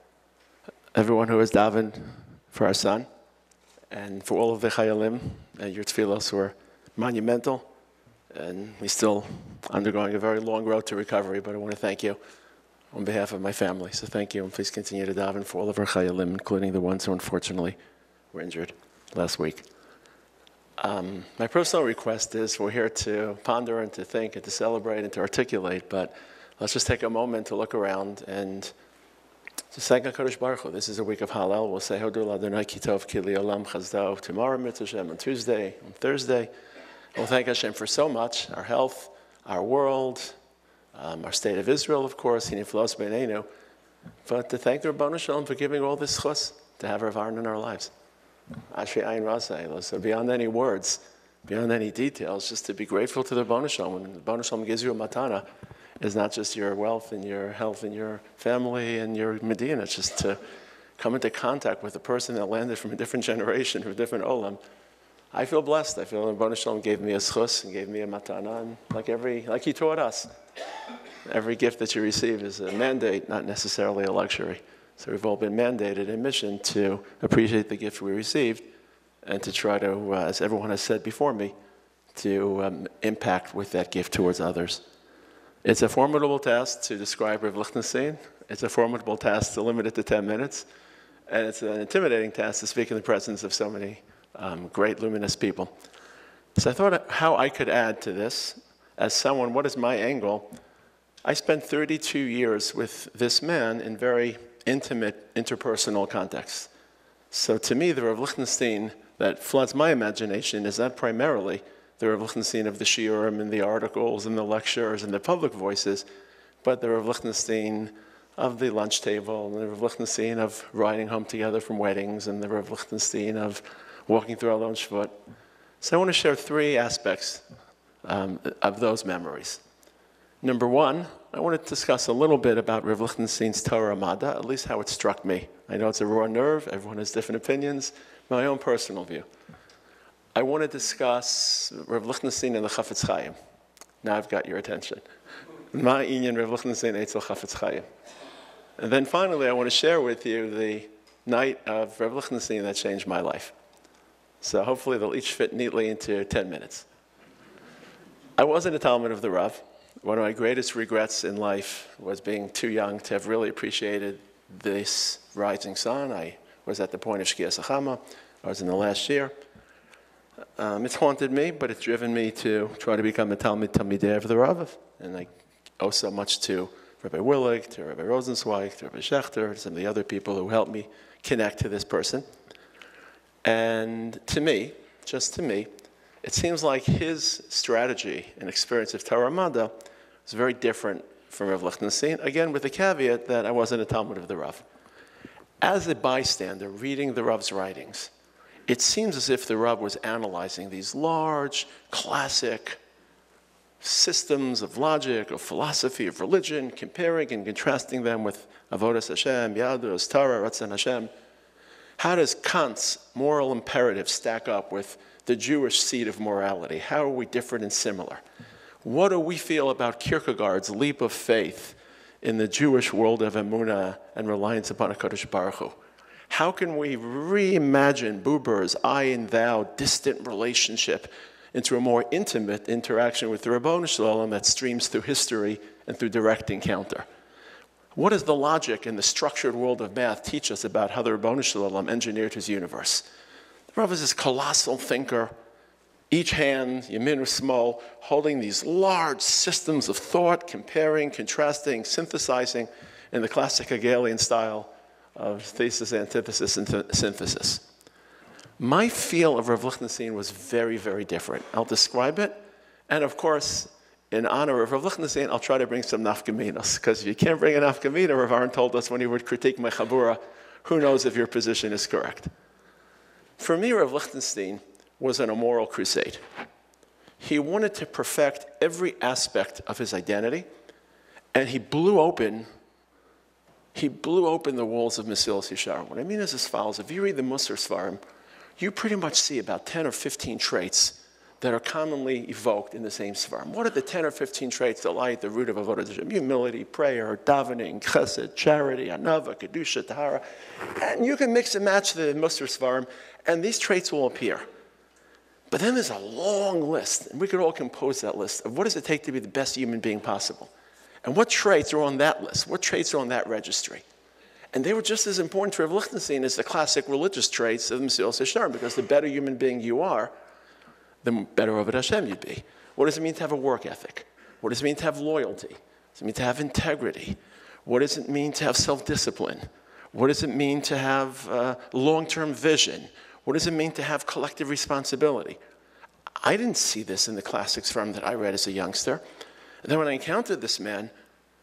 S6: everyone who has davened for our son, and for all of the chayalim. Your tefillos were monumental, and we're still undergoing a very long road to recovery, but I want to thank you on behalf of my family. So thank you, and please continue to daven for all of our chayalim, including the ones who unfortunately were injured last week. My personal request is we're here to ponder and to think and to celebrate and to articulate, but let's just take a moment to look around and just thank HaKadosh Baruch Hu. This is a week of Hallel. We'll say Hodul Adonai Kitov Kili Olam Chazdao tomorrow, Mitzvah Hashem, on Tuesday, on Thursday. We'll thank Hashem for so much, our health, our world, our state of Israel, of course, Hiniflos Beinenu, but to thank the Rebbe Shalom for giving all this chus to have Aharon in our lives. Ashrei Ayin Rasei. So beyond any words, beyond any details, just to be grateful to the Rebbe Shalom. When the Rebbe Shalom gives you a matana, it's not just your wealth and your health and your family and your medina. It's just to come into contact with a person that landed from a different generation, from a different olam. I feel blessed. I feel the Rebbe Shalom gave me a schus and gave me a matana, and like he taught us. Every gift that you receive is a mandate, not necessarily a luxury. So we've all been mandated in mission to appreciate the gift we received and to try to, as everyone has said before me, to impact with that gift towards others. It's a formidable task to describe Rav Lichtenstein. It's a formidable task to limit it to 10 minutes. And it's an intimidating task to speak in the presence of so many great, luminous people. So I thought how I could add to this. As someone, what is my angle? I spent 32 years with this man in very intimate, interpersonal contexts. So to me, the Rav Lichtenstein that floods my imagination is not primarily the Rav Lichtenstein of the shiurim and the articles and the lectures and the public voices, but the Rav Lichtenstein of the lunch table, and the Rav Lichtenstein of riding home together from weddings, and the Rav Lichtenstein of walking through our own shvut. So I want to share three aspects of those memories. Number one, I want to discuss a little bit about Rav Lichtenstein's Torah Mada, at least how it struck me. I know it's a raw nerve, everyone has different opinions, my own personal view. I want to discuss Rav Lichtenstein and the Chafetz Chaim. Now I've got your attention. Ma inyan Rav Lichtenstein Eitzel Chafetz Chaim. And then finally, I want to share with you the night of Rav Lichtenstein that changed my life. So hopefully they'll each fit neatly into 10 minutes. I wasn't a Talmid of the Rav. One of my greatest regrets in life was being too young to have really appreciated this rising sun. I was at the point of Shkias Achama. I was in the last year. It's haunted me, but it's driven me to try to become a Talmidei of the Rav. And I owe so much to Rabbi Willig, to Rabbi Rosensweig, to Rabbi Shechter, to some of the other people who helped me connect to this person. And to me, just to me, it seems like his strategy and experience of Torah Mada is very different from Rav Lichtenstein, again with the caveat that I wasn't a Talmid of the Rav. As a bystander reading the Rav's writings, it seems as if the Rav was analyzing these large, classic systems of logic, of philosophy, of religion, comparing and contrasting them with Avodas Hashem, Yadus, Torah, Ratzon Hashem. How does Kant's moral imperative stack up with the Jewish seed of morality? How are we different and similar? What do we feel about Kierkegaard's leap of faith in the Jewish world of Emunah and reliance upon HaKadosh Baruch Hu? How can we reimagine Buber's I and thou distant relationship into a more intimate interaction with the Ribono Shalom that streams through history and through direct encounter? What does the logic and the structured world of math teach us about how the Ribono Shalom engineered his universe? The Rav is this colossal thinker, each hand, Yamin or Small, holding these large systems of thought, comparing, contrasting, synthesizing in the classic Hegelian style of thesis, antithesis, and synthesis. My feel of Rav Lichtenstein was very, very different. I'll describe it, and of course, in honor of Rav Lichtenstein, I'll try to bring some nafkaminos, because if you can't bring a nafkamina, Rav Aharon told us when he would critique my chabura, who knows if your position is correct. For me, Rav Lichtenstein was on a moral crusade. He wanted to perfect every aspect of his identity, and he blew open the walls of Mesilas Yesharim. What I mean is as follows. If you read the Musar Svarim, you pretty much see about 10 or 15 traits that are commonly evoked in the same Svarim. What are the 10 or 15 traits that lie at the root of Avodah Hashem? Humility, prayer, davening, chesed, charity, anava, kedusha, tahara. And you can mix and match the Musar Svarim, and these traits will appear. But then there's a long list, and we could all compose that list of what does it take to be the best human being possible. And what traits are on that list? What traits are on that registry? And they were just as important to Rav Lichtenstein as the classic religious traits of Mesilas Yesharim, because the better human being you are, the better Avodah Hashem you'd be. What does it mean to have a work ethic? What does it mean to have loyalty? What does it mean to have integrity? What does it mean to have self-discipline? What does it mean to have long-term vision? What does it mean to have collective responsibility? I didn't see this in the classics from that I read as a youngster. And then when I encountered this man,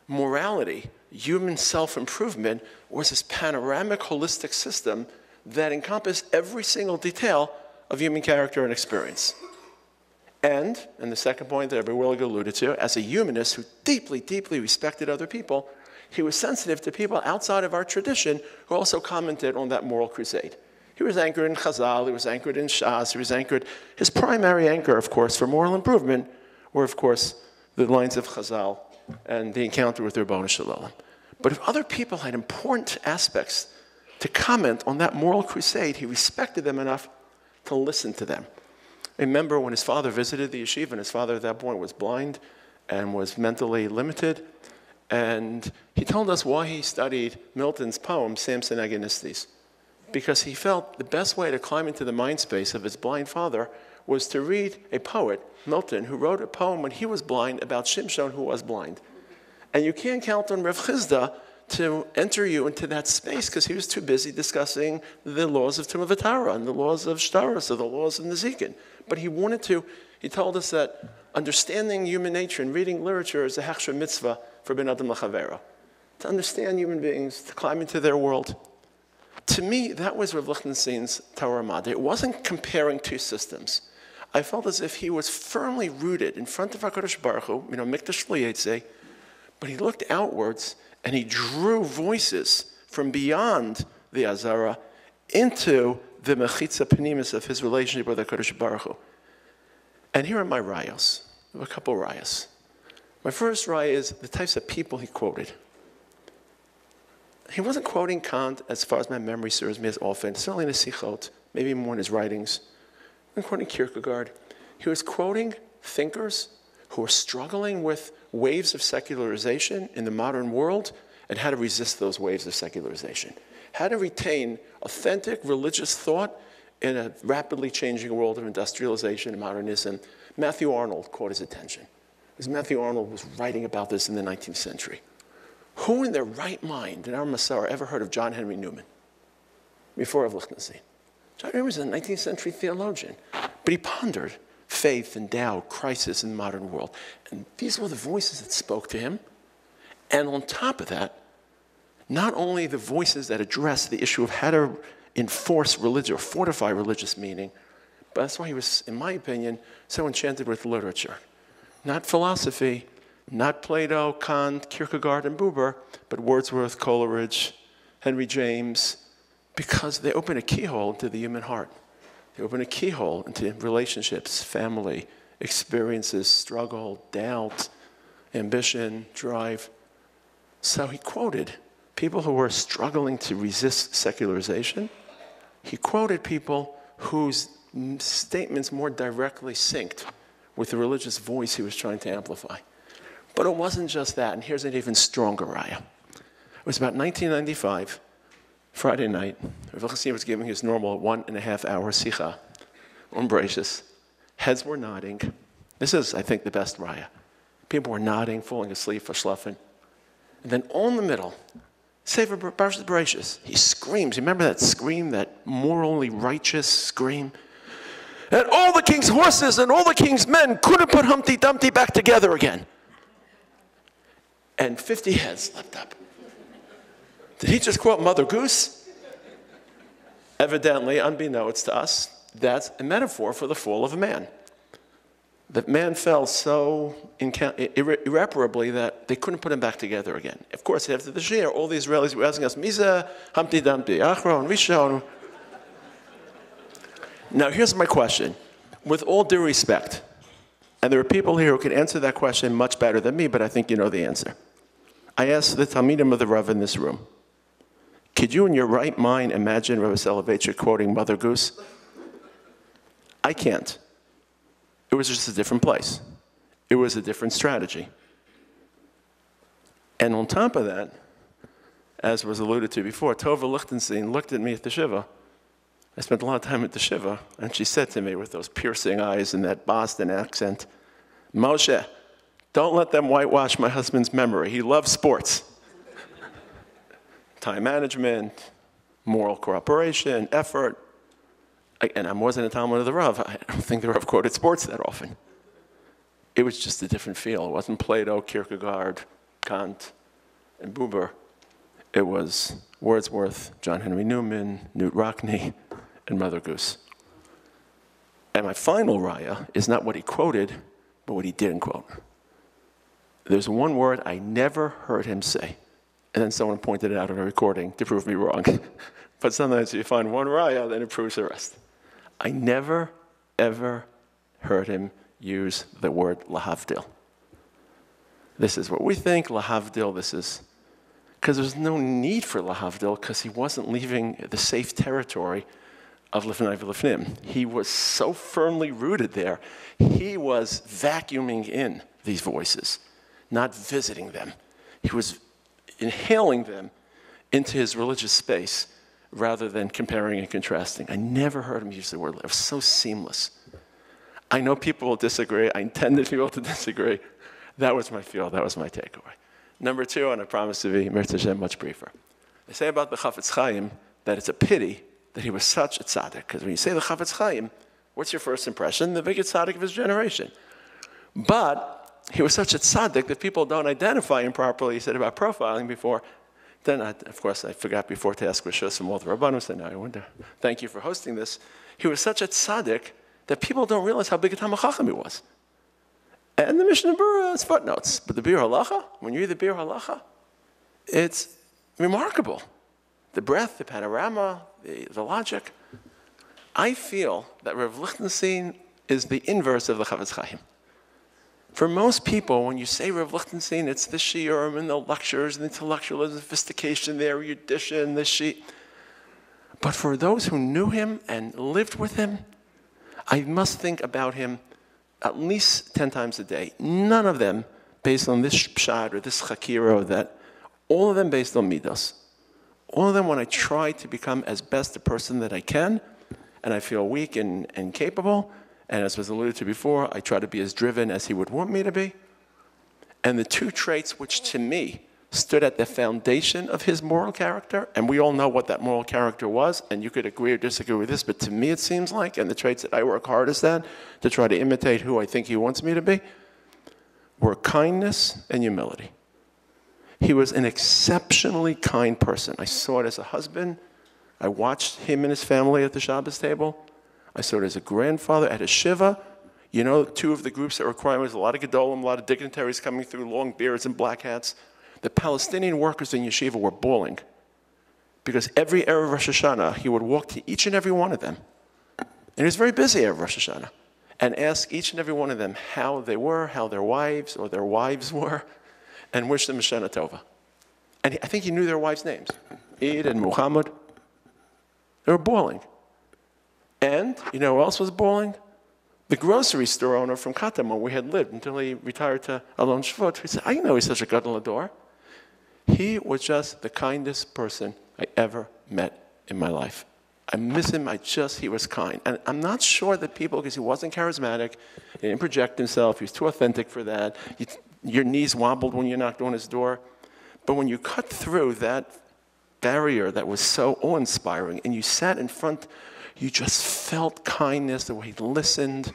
S6: morality, human self-improvement was this panoramic, holistic system that encompassed every single detail of human character and experience. And the second point that Rabbi Willig alluded to, as a humanist who deeply, deeply respected other people, he was sensitive to people outside of our tradition who also commented on that moral crusade. He was anchored in Chazal, he was anchored in Shas, he was anchored, his primary anchor, of course, for moral improvement were, of course, the lines of Chazal and the encounter with Ribono Shel Olam. But if other people had important aspects to comment on that moral crusade, he respected them enough to listen to them. I remember when his father visited the yeshiva, and his father at that point was blind and was mentally limited, and he told us why he studied Milton's poem, Samson Agonistes, because he felt the best way to climb into the mind space of his blind father was to read a poet, Milton, who wrote a poem when he was blind about Shimshon, who was blind. And you can't count on Rav Chizda to enter you into that space because he was too busy discussing the laws of Tumah V'Tara and the laws of Shtaros, or the laws of Nezikin. But he told us that understanding human nature and reading literature is a hechsher mitzvah for ben adam l'chavero. To understand human beings, to climb into their world. To me, that was Rav Lichtenstein's Torah Madre. It wasn't comparing two systems. I felt as if he was firmly rooted in front of HaKadosh Baruch Hu, Mikdash L'Yetzeh, but he looked outwards and he drew voices from beyond the Azara into the Mechitza Penimis of his relationship with HaKadosh Baruch Hu. And here are my rayos. There were a couple of rayos. My first raya is the types of people he quoted. He wasn't quoting Kant, as far as my memory serves me, as often, certainly in his Sichot, maybe more in his writings. He wasn't quoting Kierkegaard. He was quoting thinkers who were struggling with waves of secularization in the modern world and how to resist those waves of secularization. How to retain authentic religious thought in a rapidly changing world of industrialization and modernism. Matthew Arnold caught his attention, because Matthew Arnold was writing about this in the 19th century. Who in their right mind in our Masar ever heard of John Henry Newman before Rav Lichtenstein? John Henry was a 19th century theologian, but he pondered faith and doubt, crisis in the modern world. And these were the voices that spoke to him. And on top of that, not only the voices that address the issue of how to enforce religion or fortify religious meaning, but that's why he was, in my opinion, so enchanted with literature. Not philosophy, not Plato, Kant, Kierkegaard, and Buber, but Wordsworth, Coleridge, Henry James, because they open a keyhole into the human heart. They open a keyhole into relationships, family, experiences, struggle, doubt, ambition, drive. So he quoted people who were struggling to resist secularization. He quoted people whose statements more directly synced with the religious voice he was trying to amplify. But it wasn't just that, and here's an even stronger raya. It was about 1995, Friday night. Rav Lichtenstein was giving his normal 1.5-hour sicha on Bereshis. Heads were nodding. This is, I think, the best raya. People were nodding, falling asleep for schlafen. And then all in the middle, Sefer Parshas Bereshis. He screams. You remember that scream, that morally righteous scream? And all the king's horses and all the king's men couldn't put Humpty Dumpty back together again. And 50 heads leapt up. Did he just quote Mother Goose? Evidently, unbeknownst to us, that's a metaphor for the fall of man. That man fell so irreparably that they couldn't put him back together again. Of course, after the Shir, all the Israelis were asking us, Misa, Humpty Dumpty, Aharon, Rishon. Now, here's my question. With all due respect, and there are people here who can answer that question much better than me, but I think you know the answer. I asked the Talmidim of the Rav in this room, could you in your right mind imagine Rebbe Soloveitchik quoting Mother Goose? I can't. It was just a different place. It was a different strategy. And on top of that, as was alluded to before, Tova Lichtenstein looked at me at the Shiva. I spent a lot of time at the Shiva, and she said to me with those piercing eyes and that Boston accent, Moshe, don't let them whitewash my husband's memory. He loves sports. Time management, moral cooperation, effort. And I wasn't a Talmud of the Rav. I don't think the Rav quoted sports that often. It was just a different feel. It wasn't Plato, Kierkegaard, Kant, and Buber. It was Wordsworth, John Henry Newman, Knut Rockne, and Mother Goose. And my final raya is not what he quoted, but what he didn't quote. There's one word I never heard him say. And then someone pointed it out on a recording to prove me wrong. But sometimes you find one raya, then it proves the rest. I never, ever heard him use the word lahavdil. This is what we think, lahavdil, this is, because there's no need for lahavdil, because he wasn't leaving the safe territory of lifnai v'lifnim. He was so firmly rooted there, he was vacuuming in these voices, not visiting them. He was inhaling them into his religious space rather than comparing and contrasting. I never heard him use the word. It was so seamless. I know people will disagree. I intended people to disagree. That was my feel. That was my takeaway. Number two, and I promise to be Mirza Hashem much briefer. They say about the Chafetz Chaim that it's a pity that he was such a tzaddik. Because when you say the Chafetz Chaim, what's your first impression? The biggest tzaddik of his generation. But he was such a tzaddik that people don't identify him properly. He said about profiling before. Then, of course, I forgot before to ask Rishos from all the Rabbanos, and now I wonder, thank you for hosting this. He was such a tzaddik that people don't realize how big a Talmid Chacham he was. And the Mishnah Berurah has footnotes. But the Bir Halacha, when you read the Bir Halacha, it's remarkable. The breadth, the panorama, the logic. I feel that Rav Lichtenstein is the inverse of the Chafetz Chaim. For most people, when you say Rav Lichtenstein, it's the shiurim and the lectures and the intellectual sophistication, the erudition, the shi. But for those who knew him and lived with him, I must think about him at least 10 times a day. None of them based on this pshat or this chakira or that. All of them based on midos. All of them when I try to become as best a person that I can, and I feel weak and capable, and as was alluded to before, I try to be as driven as he would want me to be. And the two traits which to me stood at the foundation of his moral character, and we all know what that moral character was, and you could agree or disagree with this, but to me it seems like, and the traits that I work hardest at to try to imitate who I think he wants me to be, were kindness and humility. He was an exceptionally kind person. I saw it as a husband. I watched him and his family at the Shabbos table. I saw it as a grandfather at a Yeshiva. You know, two of the groups that were crying was a lot of Gedolim, a lot of dignitaries coming through, long beards and black hats. The Palestinian workers in Yeshiva were bawling because every Erev Rosh Hashanah, he would walk to each and every one of them. And he was very busy Erev Rosh Hashanah and ask each and every one of them how they were, how their wives or their wives were, and wish them a Shana Tova. And I think he knew their wives' names, Eid and Muhammad. They were bawling. And you know who else was bawling? The grocery store owner from Katam, where we had lived until he retired to Alon Shvut. He said, I know he's such a gadol ador. He was just the kindest person I ever met in my life. I miss him. He was kind. And I'm not sure that people, because he wasn't charismatic, he didn't project himself, he was too authentic for that. Your knees wobbled when you knocked on his door. But when you cut through that barrier that was so awe-inspiring. And you sat in front, you just felt kindness, the way he listened,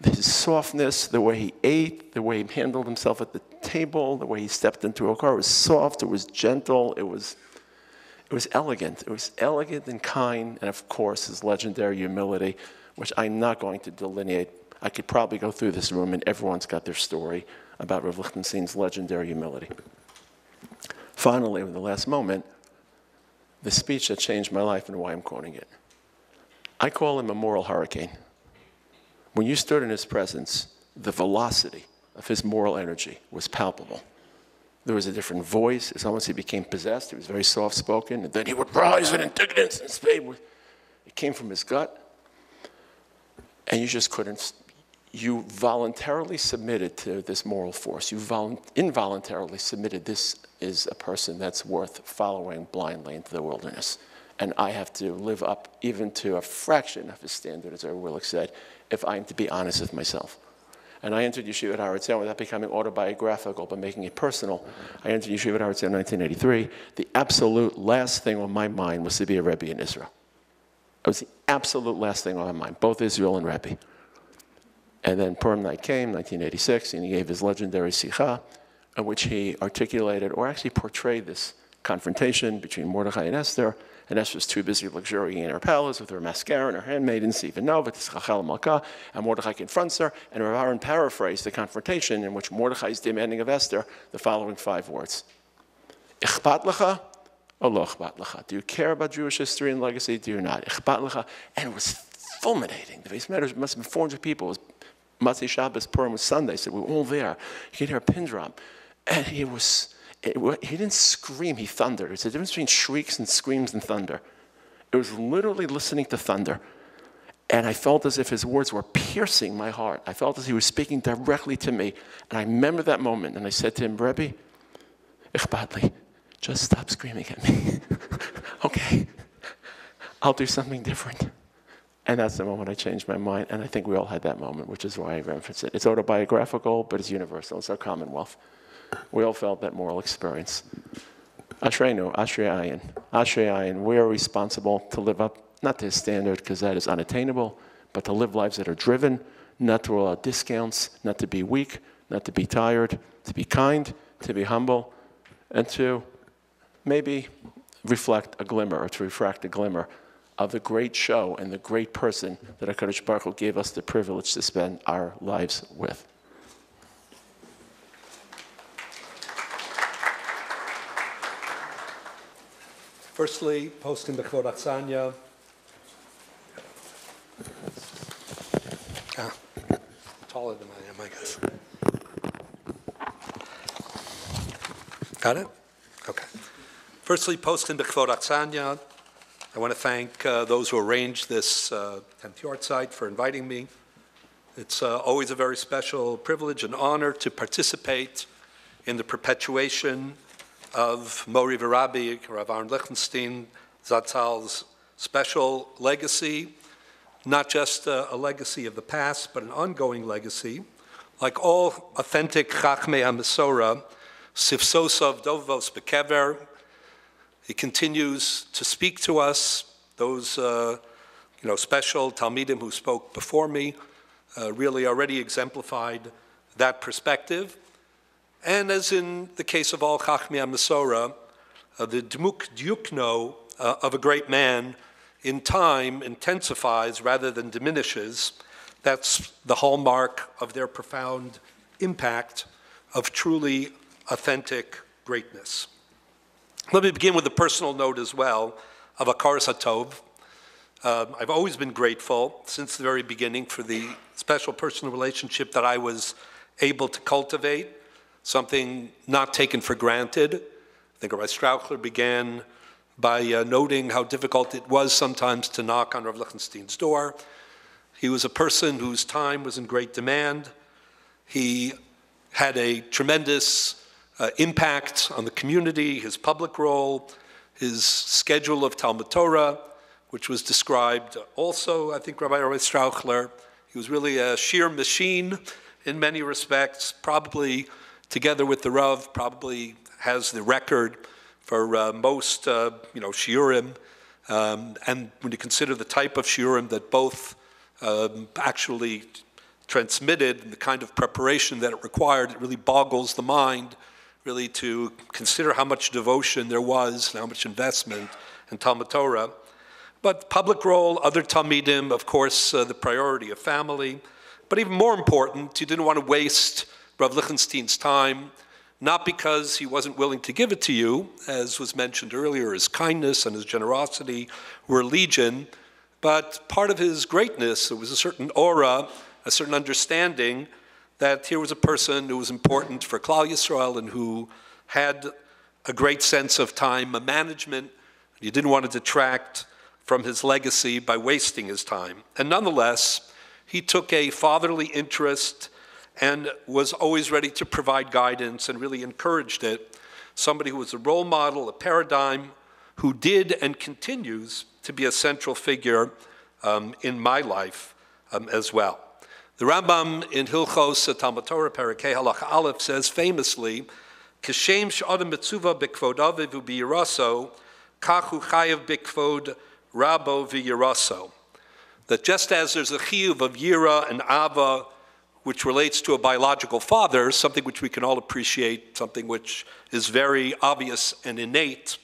S6: his softness, the way he ate, the way he handled himself at the table, the way he stepped into a car. It was soft, it was gentle, it was elegant. It was elegant and kind, and of course, his legendary humility, which I'm not going to delineate. I could probably go through this room, and everyone's got their story about Rav Lichtenstein's legendary humility. Finally, in the last moment, the speech that changed my life and why I'm quoting it. I call him a moral hurricane. When you stood in his presence, the velocity of his moral energy was palpable. There was a different voice. It's almost he became possessed. He was very soft-spoken. And then he would rise in indignance and speak. It came from his gut. And you just couldn't. You voluntarily submitted to this moral force. You involuntarily submitted, this is a person that's worth following blindly into the wilderness. And I have to live up even to a fraction of his standard, as Willig said, if I am to be honest with myself. And I entered Yeshivat HaRav without becoming autobiographical, but making it personal. I entered Yeshivat HaRav in 1983. The absolute last thing on my mind was to be a Rebbe in Israel. It was the absolute last thing on my mind, both Israel and Rebbe. And then Purim night came, 1986, and he gave his legendary Sikha, in which he articulated, or actually portrayed, this confrontation between Mordechai and Esther. And Esther was too busy luxuriating in her palace with her mascara and her handmaidens, even Nova, Tischachel Malka, and Mordechai confronts her, and Aharon paraphrased the confrontation in which Mordechai is demanding of Esther the following 5 words. Ichbat lecha, or lo ichbat lecha? Do you care about Jewish history and legacy? Do you not? Ichbat lecha. And it was fulminating. The base matters must have been 400 people. It was Matzei Shabbos, Purim was Sunday, so we were all there. You could hear a pin drop. And he didn't scream, he thundered. There's a difference between shrieks and screams and thunder. It was literally listening to thunder. And I felt as if his words were piercing my heart. I felt as he was speaking directly to me. And I remember that moment, and I said to him, Rebbe, ichbat, just stop screaming at me. Okay, I'll do something different. And that's the moment I changed my mind. And I think we all had that moment, which is why I reference it. It's autobiographical, but it's universal. It's our commonwealth. We all felt that moral experience. Ashreinu, Ashrei Ayin. Ashrei Ayin, we are responsible to live up, not to his standard, because that is unattainable, but to live lives that are driven, not to allow discounts, not to be weak, not to be tired, to be kind, to be humble, and to maybe reflect a glimmer, or to refract a glimmer of the great show and the great person that HaKadosh Baruch Hu gave us the privilege to spend our lives with.
S7: Firstly, posting the Kvod Atzanya. Taller than I am, I guess. Got it? Okay. Firstly, posting the Kvod Atzanya. I want to thank those who arranged this 10th Yahrzeit for inviting me. It's always a very special privilege and honor to participate in the perpetuation of Mori Rabbi, Rav Aharon Lichtenstein, Zatzal's special legacy, not just a legacy of the past, but an ongoing legacy. Like all authentic Chachmei HaMesorah, Sifsosov Dovos Bekever, he continues to speak to us. Those special Talmidim who spoke before me really already exemplified that perspective. And as in the case of all Chachmei HaMesorah, the Dmuk Dyukno of a great man in time intensifies rather than diminishes. That's the hallmark of their profound impact of truly authentic greatness. Let me begin with a personal note as well of Akaras HaTov. I've always been grateful since the very beginning for the special personal relationship that I was able to cultivate, something not taken for granted. I think Rabbi Strauchler began by noting how difficult it was sometimes to knock on Rav Lichtenstein's door. He was a person whose time was in great demand. He had a tremendous impact on the community, his public role, his schedule of Talmud Torah, which was described also, I think, Rabbi Strauchler. He was really a sheer machine in many respects, probably together with the Rav, probably has the record for most, shiurim. And when you consider the type of shiurim that both actually transmitted and the kind of preparation that it required, it really boggles the mind, really, to consider how much devotion there was and how much investment in Talmud Torah. But public role, other Talmidim, of course, the priority of family. But even more important, you didn't want to waste Rav Lichtenstein's time, not because he wasn't willing to give it to you, as was mentioned earlier, his kindness and his generosity were legion, but part of his greatness, there was a certain aura, a certain understanding that here was a person who was important for Klal Yisrael and who had a great sense of time management. You didn't want to detract from his legacy by wasting his time. And nonetheless, he took a fatherly interest and was always ready to provide guidance and really encouraged it. Somebody who was a role model, a paradigm, who did and continues to be a central figure in my life as well. The Rambam in Hilchos Talmud Torah, Parakeh Halacha Aleph, says famously, "Kishem she'adam mitzuva b'kvod aviv u'biyiraso, kach hu chayav b'kvod rabo v'yiraso." That just as there's a chiyuv of yira and ava, which relates to a biological father, something which we can all appreciate, something which is very obvious and innate,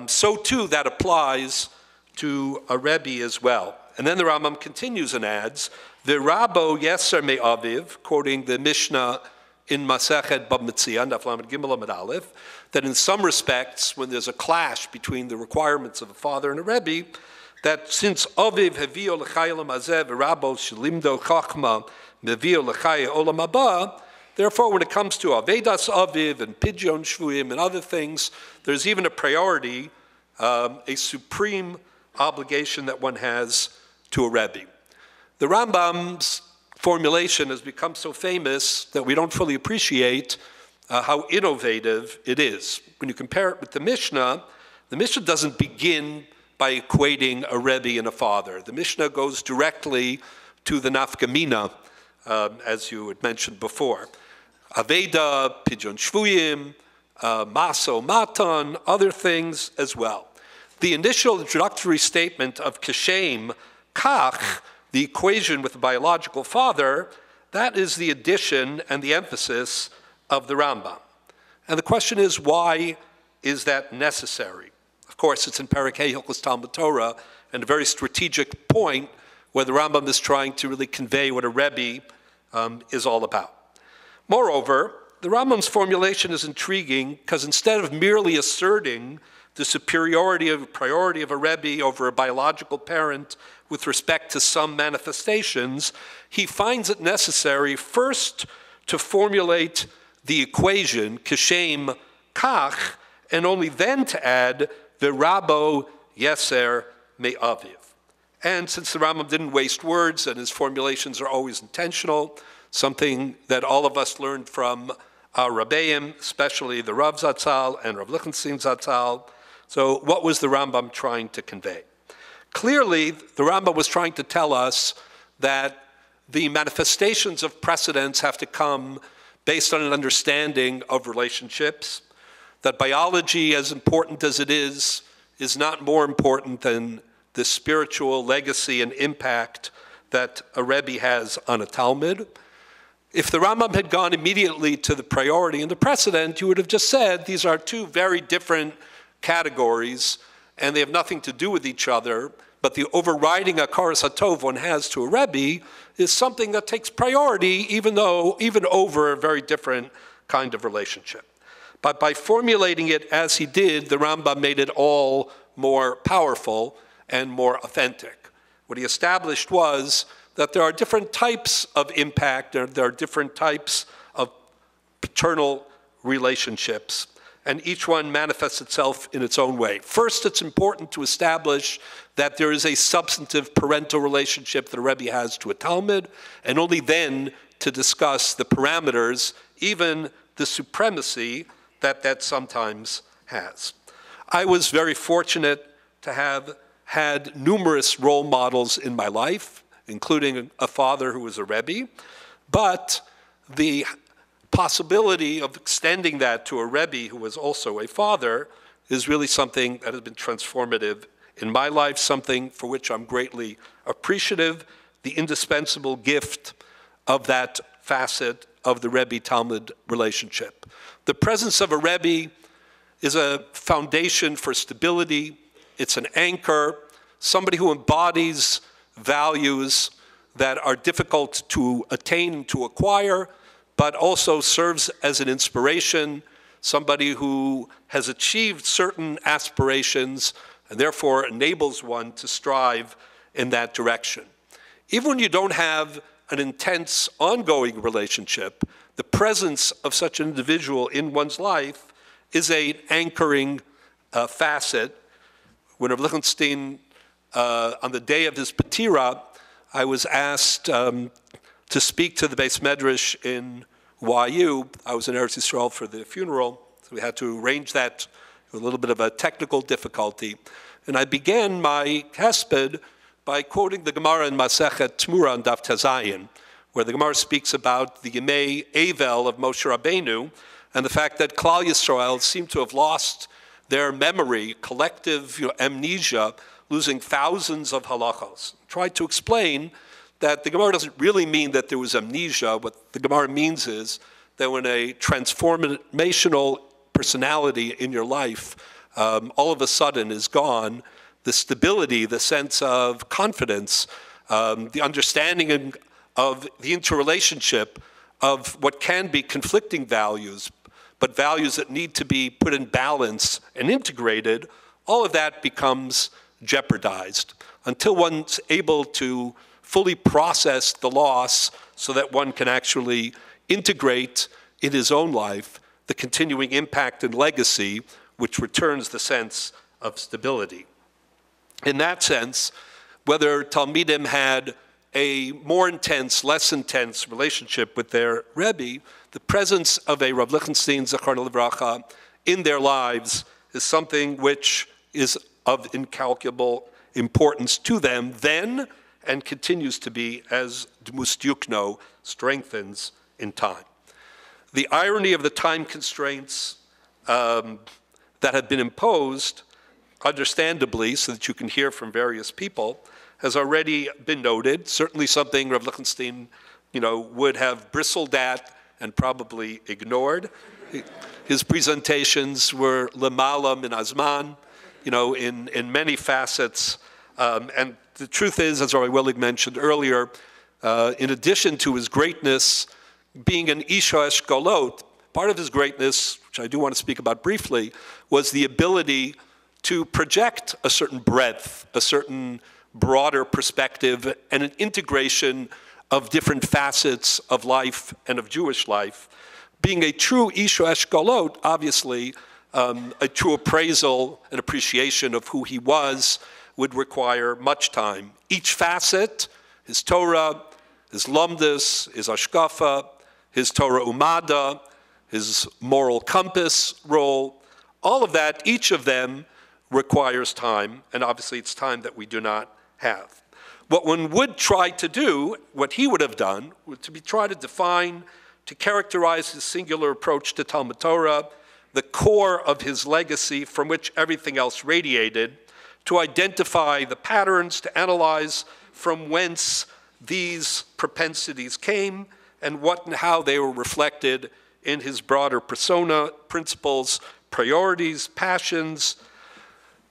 S7: so too that applies to a Rebbe as well. And then the Rambam continues and adds, "V'rabo yeser me'aviv," quoting the Mishnah in Masechet Bab Metzia, Daf Lamed Gimel Amud Aleph, that in some respects, when there's a clash between the requirements of a father and a Rebbe, that since Aviv hevio l'chayim hazeh v'rabo shlimdo chachma mevio l'chayim olam haba, therefore when it comes to Avedas Aviv and Pidyon Shvuyim and other things, there's even a priority, a supreme obligation that one has to a Rebbe. The Rambam's formulation has become so famous that we don't fully appreciate how innovative it is. When you compare it with the Mishnah doesn't begin by equating a Rebbe and a father. The Mishnah goes directly to the nafkamina, as you had mentioned before. Aveda, Pidyon Shvuyim, Maso Matan, other things as well. The initial introductory statement of Kishem, Kach, the equation with the biological father, that is the addition and the emphasis of the Rambam. And the question is, why is that necessary? Of course, it's in Parakeh Hilchos Talmud Torah, and a very strategic point where the Rambam is trying to really convey what a Rebbe is all about. Moreover, the Rambam's formulation is intriguing because instead of merely asserting the superiority of priority of a Rebbe over a biological parent with respect to some manifestations, he finds it necessary first to formulate the equation, Kishem Kach, and only then to add the Rabo Yeser Me'aviv. And since the Rambam didn't waste words and his formulations are always intentional, something that all of us learned from our Rabbeim, especially the Rav Zatzal and Rav Lichtenstein Zatzal. So what was the Rambam trying to convey? Clearly, the Rambam was trying to tell us that the manifestations of precedence have to come based on an understanding of relationships, that biology, as important as it is not more important than the spiritual legacy and impact that a Rebbe has on a Talmud. If the Rambam had gone immediately to the priority and the precedent, you would have just said these are two very different categories and they have nothing to do with each other, but the overriding Akaras HaTov one has to a Rebbe is something that takes priority even over a very different kind of relationship. But by formulating it as he did, the Rambam made it all more powerful and more authentic. What he established was that there are different types of impact, there are different types of paternal relationships, and each one manifests itself in its own way. First, it's important to establish that there is a substantive parental relationship that a Rebbe has to a Talmud, and only then to discuss the parameters, even the supremacy that sometimes has. I was very fortunate to have had numerous role models in my life, including a father who was a Rebbe, but the possibility of extending that to a Rebbe who was also a father is really something that has been transformative in my life, something for which I'm greatly appreciative, the indispensable gift of that facet of the Rebbe-Talmud relationship. The presence of a Rebbe is a foundation for stability. It's an anchor, somebody who embodies values that are difficult to attain, to acquire, but also serves as an inspiration, somebody who has achieved certain aspirations and therefore enables one to strive in that direction. Even when you don't have an intense, ongoing relationship, the presence of such an individual in one's life is an anchoring facet. When Rav Lichtenstein, on the day of his Patira, I was asked to speak to the Beis Medrash in YU. I was in Eretz Yisrael for the funeral, so we had to arrange that with a little bit of a technical difficulty. And I began my hesped by quoting the Gemara in Masechet Tmura on Daf Tezayin, where the Gemara speaks about the Yemei Avel of Moshe Rabbeinu and the fact that Klal Yisrael seem to have lost their memory, collective amnesia, losing thousands of halachos. Tried to explain that the Gemara doesn't really mean that there was amnesia. What the Gemara means is that when a transformational personality in your life all of a sudden is gone, the stability, the sense of confidence, the understanding of the interrelationship of what can be conflicting values, but values that need to be put in balance and integrated, all of that becomes jeopardized until one's able to fully process the loss so that one can actually integrate in his own life the continuing impact and legacy which returns the sense of stability. In that sense, whether Talmidim had a more intense, less intense relationship with their Rebbe, the presence of a Rav Lichtenstein, Zecharna Livracha, in their lives is something which is of incalculable importance to them then and continues to be as Dmus Yukno strengthens in time. The irony of the time constraints that have been imposed, understandably, so that you can hear from various people, has already been noted, certainly something Rav Lichtenstein would have bristled at and probably ignored. His presentations were lemala min azman, in many facets. And the truth is, as Rabbi Willig mentioned earlier, in addition to his greatness, being an Isha Eshkolot, part of his greatness, which I do want to speak about briefly, was the ability to project a certain breadth, a certain broader perspective, and an integration of different facets of life and of Jewish life. Being a true Isha Eshkolot, obviously, a true appraisal and appreciation of who he was would require much time. Each facet, his Torah, his Lumdus, his Ashkafa, his Torah Umada, his moral compass role, all of that, each of them requires time, and obviously it's time that we do not have. What one would try to do, what he would have done, would to try to define, to characterize his singular approach to Talmud Torah, the core of his legacy from which everything else radiated, to identify the patterns, to analyze from whence these propensities came and what and how they were reflected in his broader persona, principles, priorities, passions,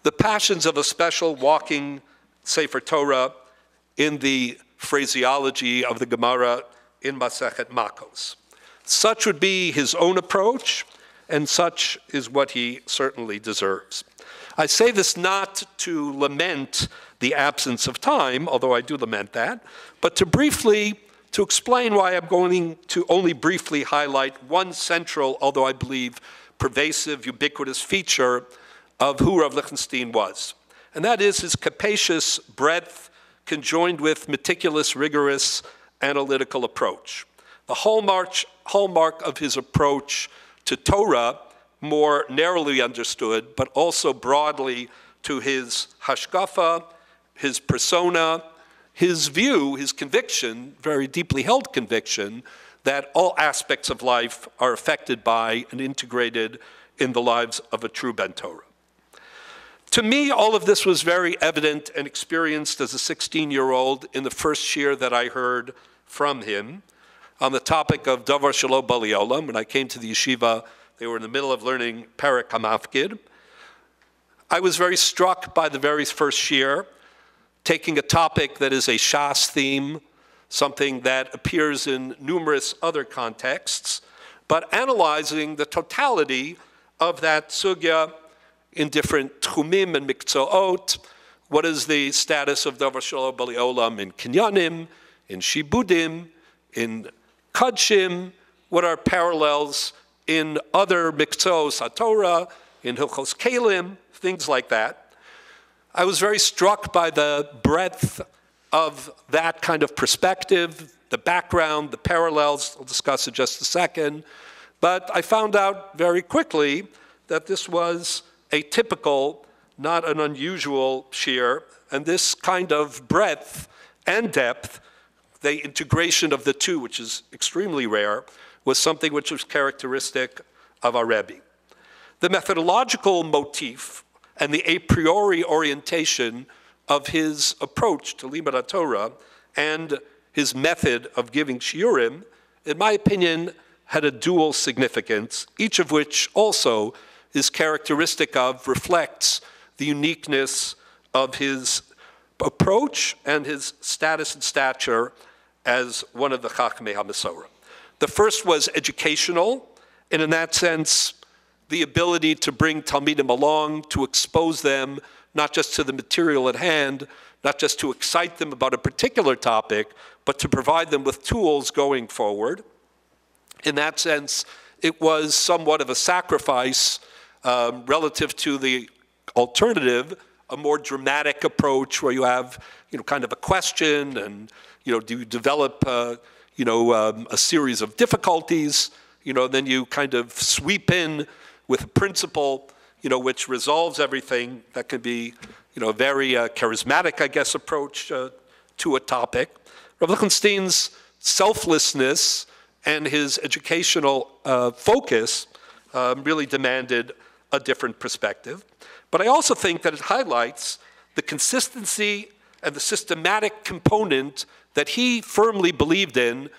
S7: the passions of a special walking Sefer Torah in the phraseology of the Gemara in Masechet Makos. Such would be his own approach, and such is what he certainly deserves. I say this not to lament the absence of time, although I do lament that, but to explain why I'm going to only briefly highlight one central, although I believe pervasive, ubiquitous feature of who Rav Lichtenstein was. And that is his capacious breadth conjoined with meticulous, rigorous, analytical approach. The hallmark of his approach to Torah, more narrowly understood, but also broadly to his hashkafa, his persona, his view, his conviction, very deeply held conviction, that all aspects of life are affected by and integrated in the lives of a true Ben Torah. To me, all of this was very evident and experienced as a 16-year-old in the first year that I heard from him on the topic of Davar Shelo Bali Olam. When I came to the yeshiva, they were in the middle of learning Perek HaMafkid. I was very struck by the very first year, taking a topic that is a Shas theme, something that appears in numerous other contexts, but analyzing the totality of that sugya in different tchumim and mikzoot. What is the status of Davar Shelo Bali Olam in kinyanim, in shibudim, in kadshim? What are parallels in other mikzos, HaTorah, in Hilchos Kelim, things like that? I was very struck by the breadth of that kind of perspective, the background, the parallels. I'll discuss in just a second. But I found out very quickly that this was atypical, not an unusual shir, and this kind of breadth and depth, the integration of the two, which is extremely rare, was something which was characteristic of our Rebbe. The methodological motif and the a priori orientation of his approach to Limud Torah and his method of giving shiurim, in my opinion, had a dual significance, each of which also is characteristic of, reflects the uniqueness of his approach and his status and stature as one of the Chachmei HaMasorah. The first was educational, and in that sense, the ability to bring Talmidim along, to expose them not just to the material at hand, not just to excite them about a particular topic, but to provide them with tools going forward. In that sense, it was somewhat of a sacrifice relative to the alternative, a more dramatic approach where you have, kind of a question and, do you develop, a series of difficulties, then you kind of sweep in with a principle, which resolves everything. That could be, a very charismatic, I guess, approach to a topic. Rav Lichtenstein's selflessness and his educational focus really demanded a different perspective. But I also think that it highlights the consistency and the systematic component that he firmly believed in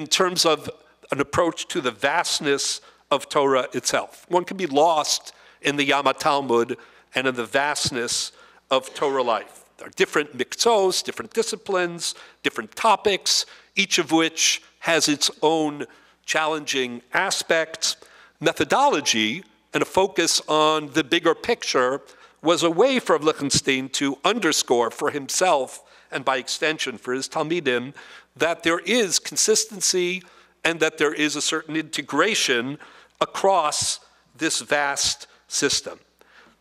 S7: terms of an approach to the vastness of Torah itself. One can be lost in the Yama Talmud and in the vastness of Torah life. There are different mikzos, different disciplines, different topics, each of which has its own challenging aspects. Methodology and a focus on the bigger picture was a way for Lichtenstein to underscore for himself, and by extension for his Talmidim, that there is consistency and that there is a certain integration across this vast system.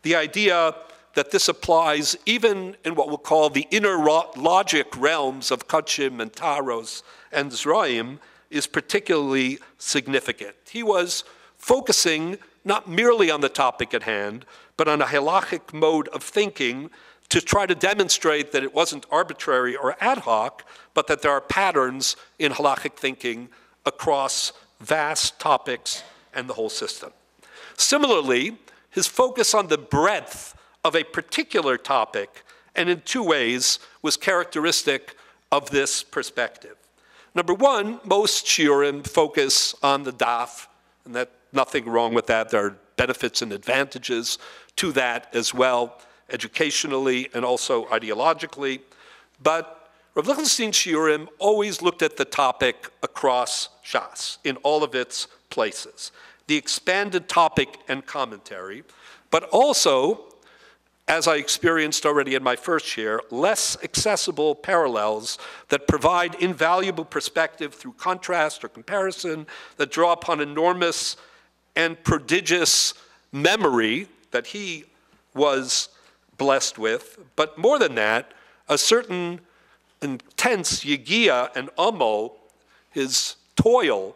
S7: The idea that this applies even in what we'll call the inner logic realms of Kachim and Taros and Zraim is particularly significant. He was focusing not merely on the topic at hand, but on a halachic mode of thinking to try to demonstrate that it wasn't arbitrary or ad hoc, but that there are patterns in halachic thinking across vast topics and the whole system. Similarly, his focus on the breadth of a particular topic, and in two ways, was characteristic of this perspective. Number one, most shiurim focus on the daf, and that nothing wrong with that. There are benefits and advantages to that as well, educationally and also ideologically. But Rav Lichtenstein's shiurim always looked at the topic across Shas, in all of its places. The expanded topic and commentary, but also, as I experienced already in my first year, less accessible parallels that provide invaluable perspective through contrast or comparison, that draw upon enormous and prodigious memory that he was blessed with, but more than that, a certain intense yigia and amo, his toil,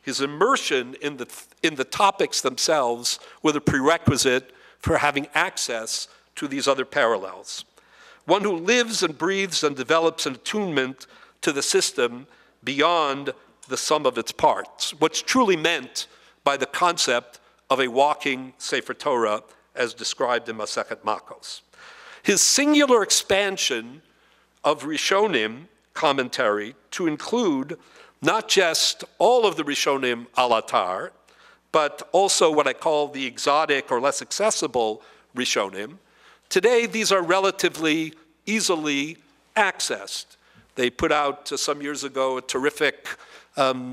S7: his immersion in the topics themselves were the prerequisite for having access to these other parallels. One who lives and breathes and develops an attunement to the system beyond the sum of its parts, what's truly meant by the concept of a walking Sefer Torah as described in Masechet Makos. His singular expansion of Rishonim commentary to include not just all of the Rishonim al atar, but also what I call the exotic or less accessible Rishonim. Today, these are relatively easily accessed. They put out some years ago a terrific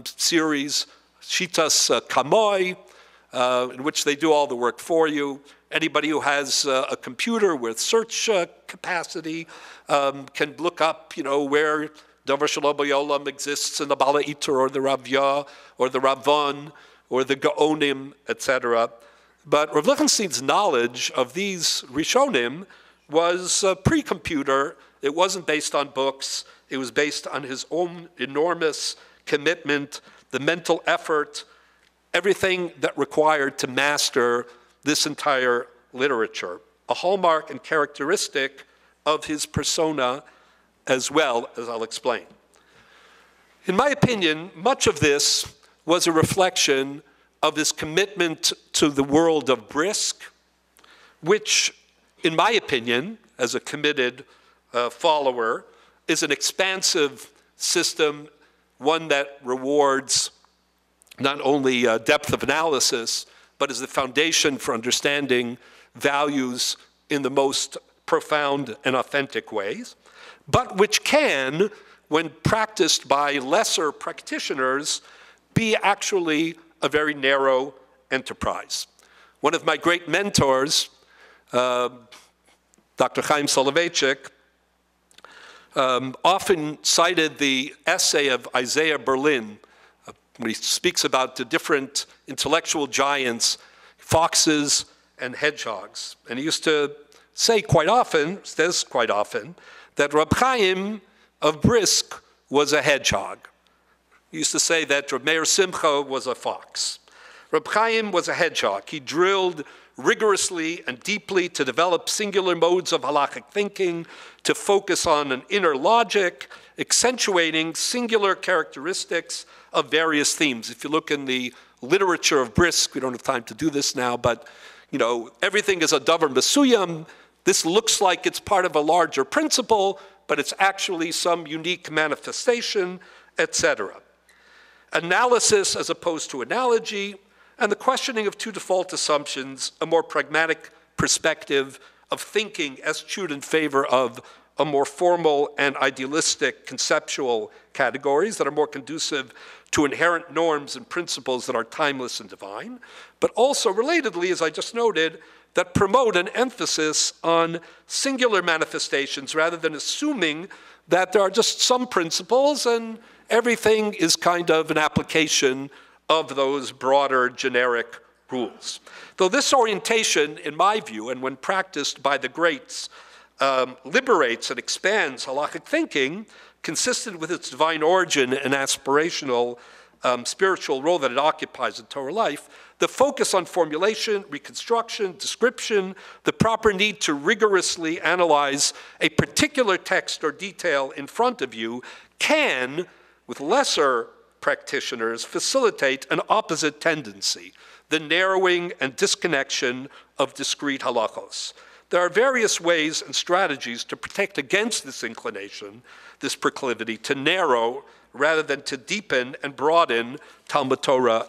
S7: series, Shitas Kamoi, in which they do all the work for you. Anybody who has a computer with search capacity can look up, where Davar Shalom B'Yolam exists in the Bala Itur or the Ravya or the Ravon or the Gaonim, etc. But Rav Lichtenstein's knowledge of these Rishonim was pre-computer. It wasn't based on books. It was based on his own enormous commitment, the mental effort, everything that required to master this entire literature, a hallmark and characteristic of his persona as well, as I'll explain. In my opinion, much of this was a reflection of his commitment to the world of brisk, which, in my opinion, as a committed follower, is an expansive system, one that rewards not only depth of analysis, but is the foundation for understanding values in the most profound and authentic ways, but which can, when practiced by lesser practitioners, be actually a very narrow enterprise. One of my great mentors, Dr. Chaim Soloveitchik, often cited the essay of Isaiah Berlin when he speaks about the different intellectual giants, foxes and hedgehogs. And he used to say quite often, says quite often, that Reb Chaim of Brisk was a hedgehog. He used to say that Reb Meir Simcha was a fox. Reb Chaim was a hedgehog. He drilled rigorously and deeply to develop singular modes of halachic thinking, to focus on an inner logic, accentuating singular characteristics of various themes. If you look in the literature of Brisk, we don't have time to do this now, but everything is a davar mesuyam. This looks like it's part of a larger principle, but it's actually some unique manifestation, etc. Analysis as opposed to analogy, and the questioning of two default assumptions, a more pragmatic perspective of thinking eschewed in favor of a more formal and idealistic conceptual categories that are more conducive to inherent norms and principles that are timeless and divine, but also relatedly, as I just noted, that promote an emphasis on singular manifestations rather than assuming that there are just some principles and everything is kind of an application of those broader generic rules. Though this orientation, in my view, and when practiced by the greats, liberates and expands halachic thinking, consistent with its divine origin and aspirational spiritual role that it occupies in Torah life, the focus on formulation, reconstruction, description, the proper need to rigorously analyze a particular text or detail in front of you can, with lesser practitioners, facilitate an opposite tendency, the narrowing and disconnection of discrete halachos. There are various ways and strategies to protect against this inclination, this proclivity to narrow rather than to deepen and broaden Talmud Torah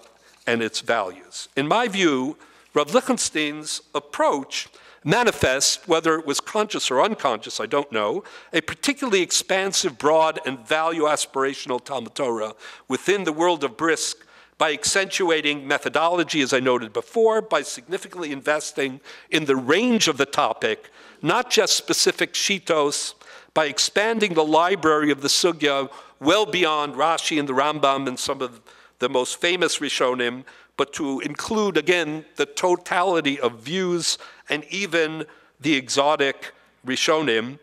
S7: and its values. In my view, Rav Lichtenstein's approach manifests, whether it was conscious or unconscious, I don't know, a particularly expansive, broad, and value-aspirational Talmud Torah within the world of Brisk by accentuating methodology, as I noted before, by significantly investing in the range of the topic, not just specific shitos, by expanding the library of the sugya well beyond Rashi and the Rambam and some of the most famous Rishonim, but to include, again, the totality of views and even the exotic Rishonim,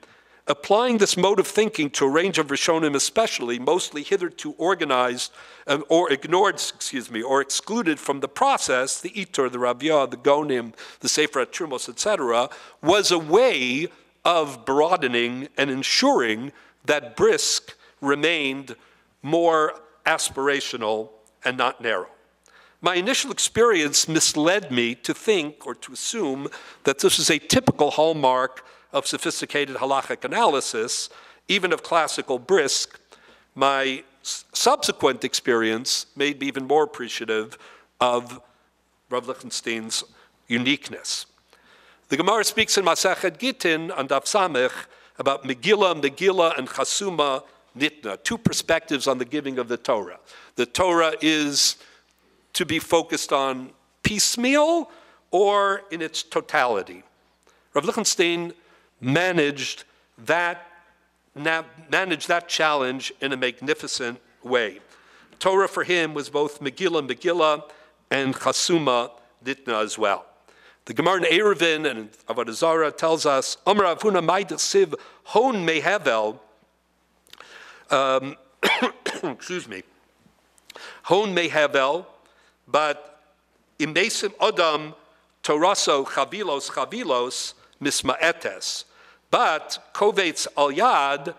S7: applying this mode of thinking to a range of Rishonim especially, mostly hitherto organized or ignored, or excluded from the process, the Itur, the Ravya, the Gonim, the Sefer HaTrumos, etc., was a way of broadening and ensuring that Brisk remained more aspirational and not narrow. My initial experience misled me to think or to assume that this was a typical hallmark of sophisticated halachic analysis, even of classical brisk. My subsequent experience made me even more appreciative of Rav Lichtenstein's uniqueness. The Gemara speaks in Masechet Gittin on Daf Samech about Megillah, and Chasuma Nitna, two perspectives on the giving of the Torah. The Torah is to be focused on piecemeal or in its totality. Rav Lichtenstein managed that challenge in a magnificent way. Torah for him was both Megillah and Chasuma Nitna as well. The Gemara in Eruvin and Avodah Zarah tells us, Amar Avuna Maidach Siv Hon Mehevel, excuse me, Hon Mehevel, but Imesim Adam Toraso Chavilos Mismaetes, but Kovetz Al Yad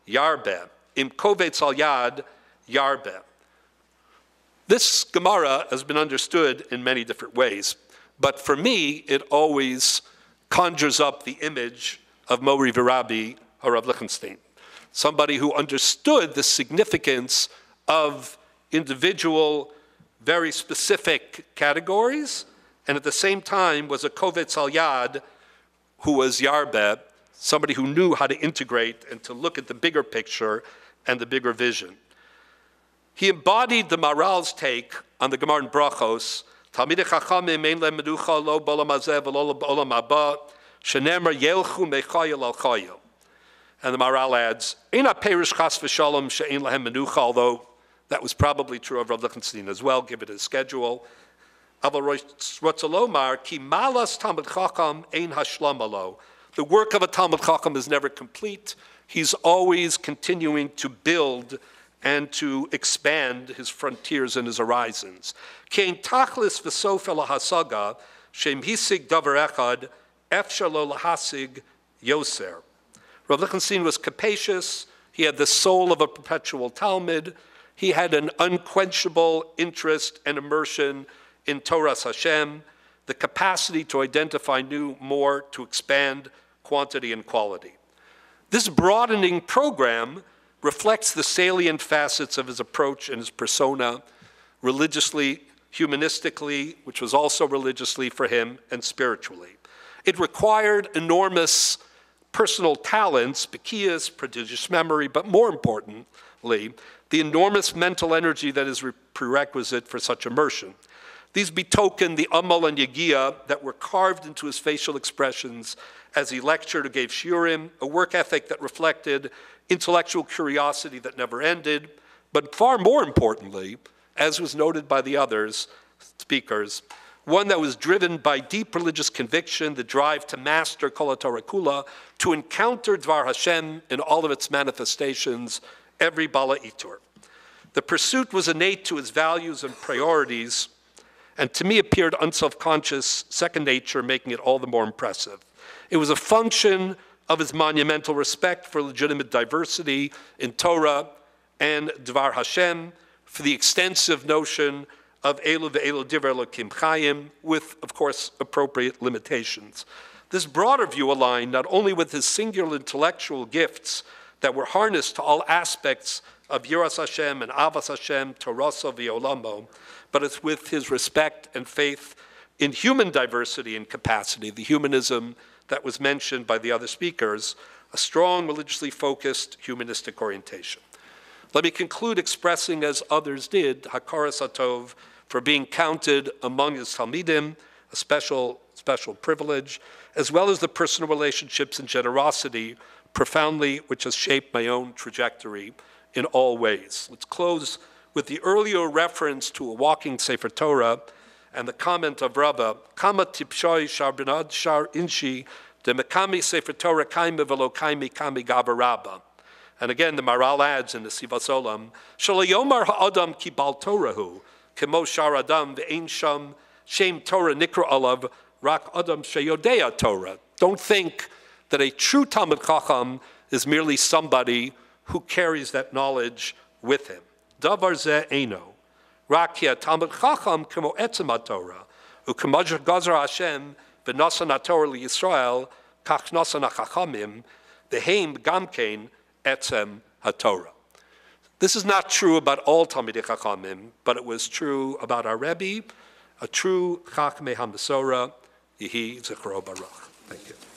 S7: Yarbe, Im Kovetz Al Yad Yarbe. This Gemara has been understood in many different ways, but for me, it always conjures up the image of Mori V'Rabbi HaRav Lichtenstein, somebody who understood the significance of individual, very specific categories, and at the same time was a Kovetz Al Yad who was Yarbe, somebody who knew how to integrate and to look at the bigger picture and the bigger vision. He embodied the Maral's take on the Gemara in Brachos, Talmidei Chachamim ein lehem menucha lo b'olam hazeh v'lo b'olam haba, shenemar yelchu mechayil al chayil. And the Maral adds, Ein ha-perish chas v'shalom she'ein lehem menucha, although that was probably true of Rav Lichtenstein as well, given his schedule. Aval rotzalomar ki malas Talmid Chacham ein hashlam lo. The work of a Talmid Chacham is never complete. He's always continuing to build and to expand his frontiers and his horizons. Kein tachlis v'sof el hasaga shem hisig davar echad efshar lo lahasig yoser. Rav Lichtenstein was capacious. He had the soul of a perpetual Talmud. He had an unquenchable interest and immersion in Torah's Hashem, the capacity to identify new, more, to expand quantity and quality. This broadening program reflects the salient facets of his approach and his persona, religiously, humanistically, which was also religiously for him, and spiritually. It required enormous personal talents, bekias, prodigious memory, but more importantly, the enormous mental energy that is prerequisite for such immersion. These betoken the amal and yagia that were carved into his facial expressions as he lectured or gave shiurim, a work ethic that reflected intellectual curiosity that never ended, but far more importantly, as was noted by the others speakers, one that was driven by deep religious conviction, the drive to master Kol Torah Kula, to encounter Dvar Hashem in all of its manifestations, every Bala Itur. The pursuit was innate to his values and priorities, and to me appeared unself-conscious, second nature, making it all the more impressive. It was a function of his monumental respect for legitimate diversity in Torah and Dvar Hashem, for the extensive notion of Elu ve'elu divrei Elokim Chayim, with, of course, appropriate limitations. This broader view aligned not only with his singular intellectual gifts that were harnessed to all aspects of Yiras Hashem and Avas Hashem, Toraso v'Olamo, but it's with his respect and faith in human diversity and capacity, the humanism that was mentioned by the other speakers, a strong, religiously focused, humanistic orientation. Let me conclude expressing, as others did, Hakaras Hatov for being counted among his Talmidim, a special privilege, as well as the personal relationships and generosity profoundly, which has shaped my own trajectory in all ways. Let's close with the earlier reference to a walking Sefer Torah and the comment of Rebbe, Kama tipshoi shar benad shar inshi, de mekami Sefer Torah kaime velo kaimi kami gava rabba. And again, the Maral adds in the Sivas Olam, Shalayomar ha'adam ki bal Torahu, kemo shar adam ve'ein sham shem Torah nikra alav, rak adam sheyodea Torah. Don't think that a true Talmid Chacham is merely somebody who carries that knowledge with him. Davar ze eino. רק כי התלמיד חכם כמו עצם התורה, וכמו שגזר השם ונתן התורה לישראל, כך נתן החכמים, והם גם כן עצם התורה. This is not true about all Talmidei Chachamim, but it was true about our Rebbe, a true Chachmei HaMasorah, Yehi Zichro Baruch. Thank you.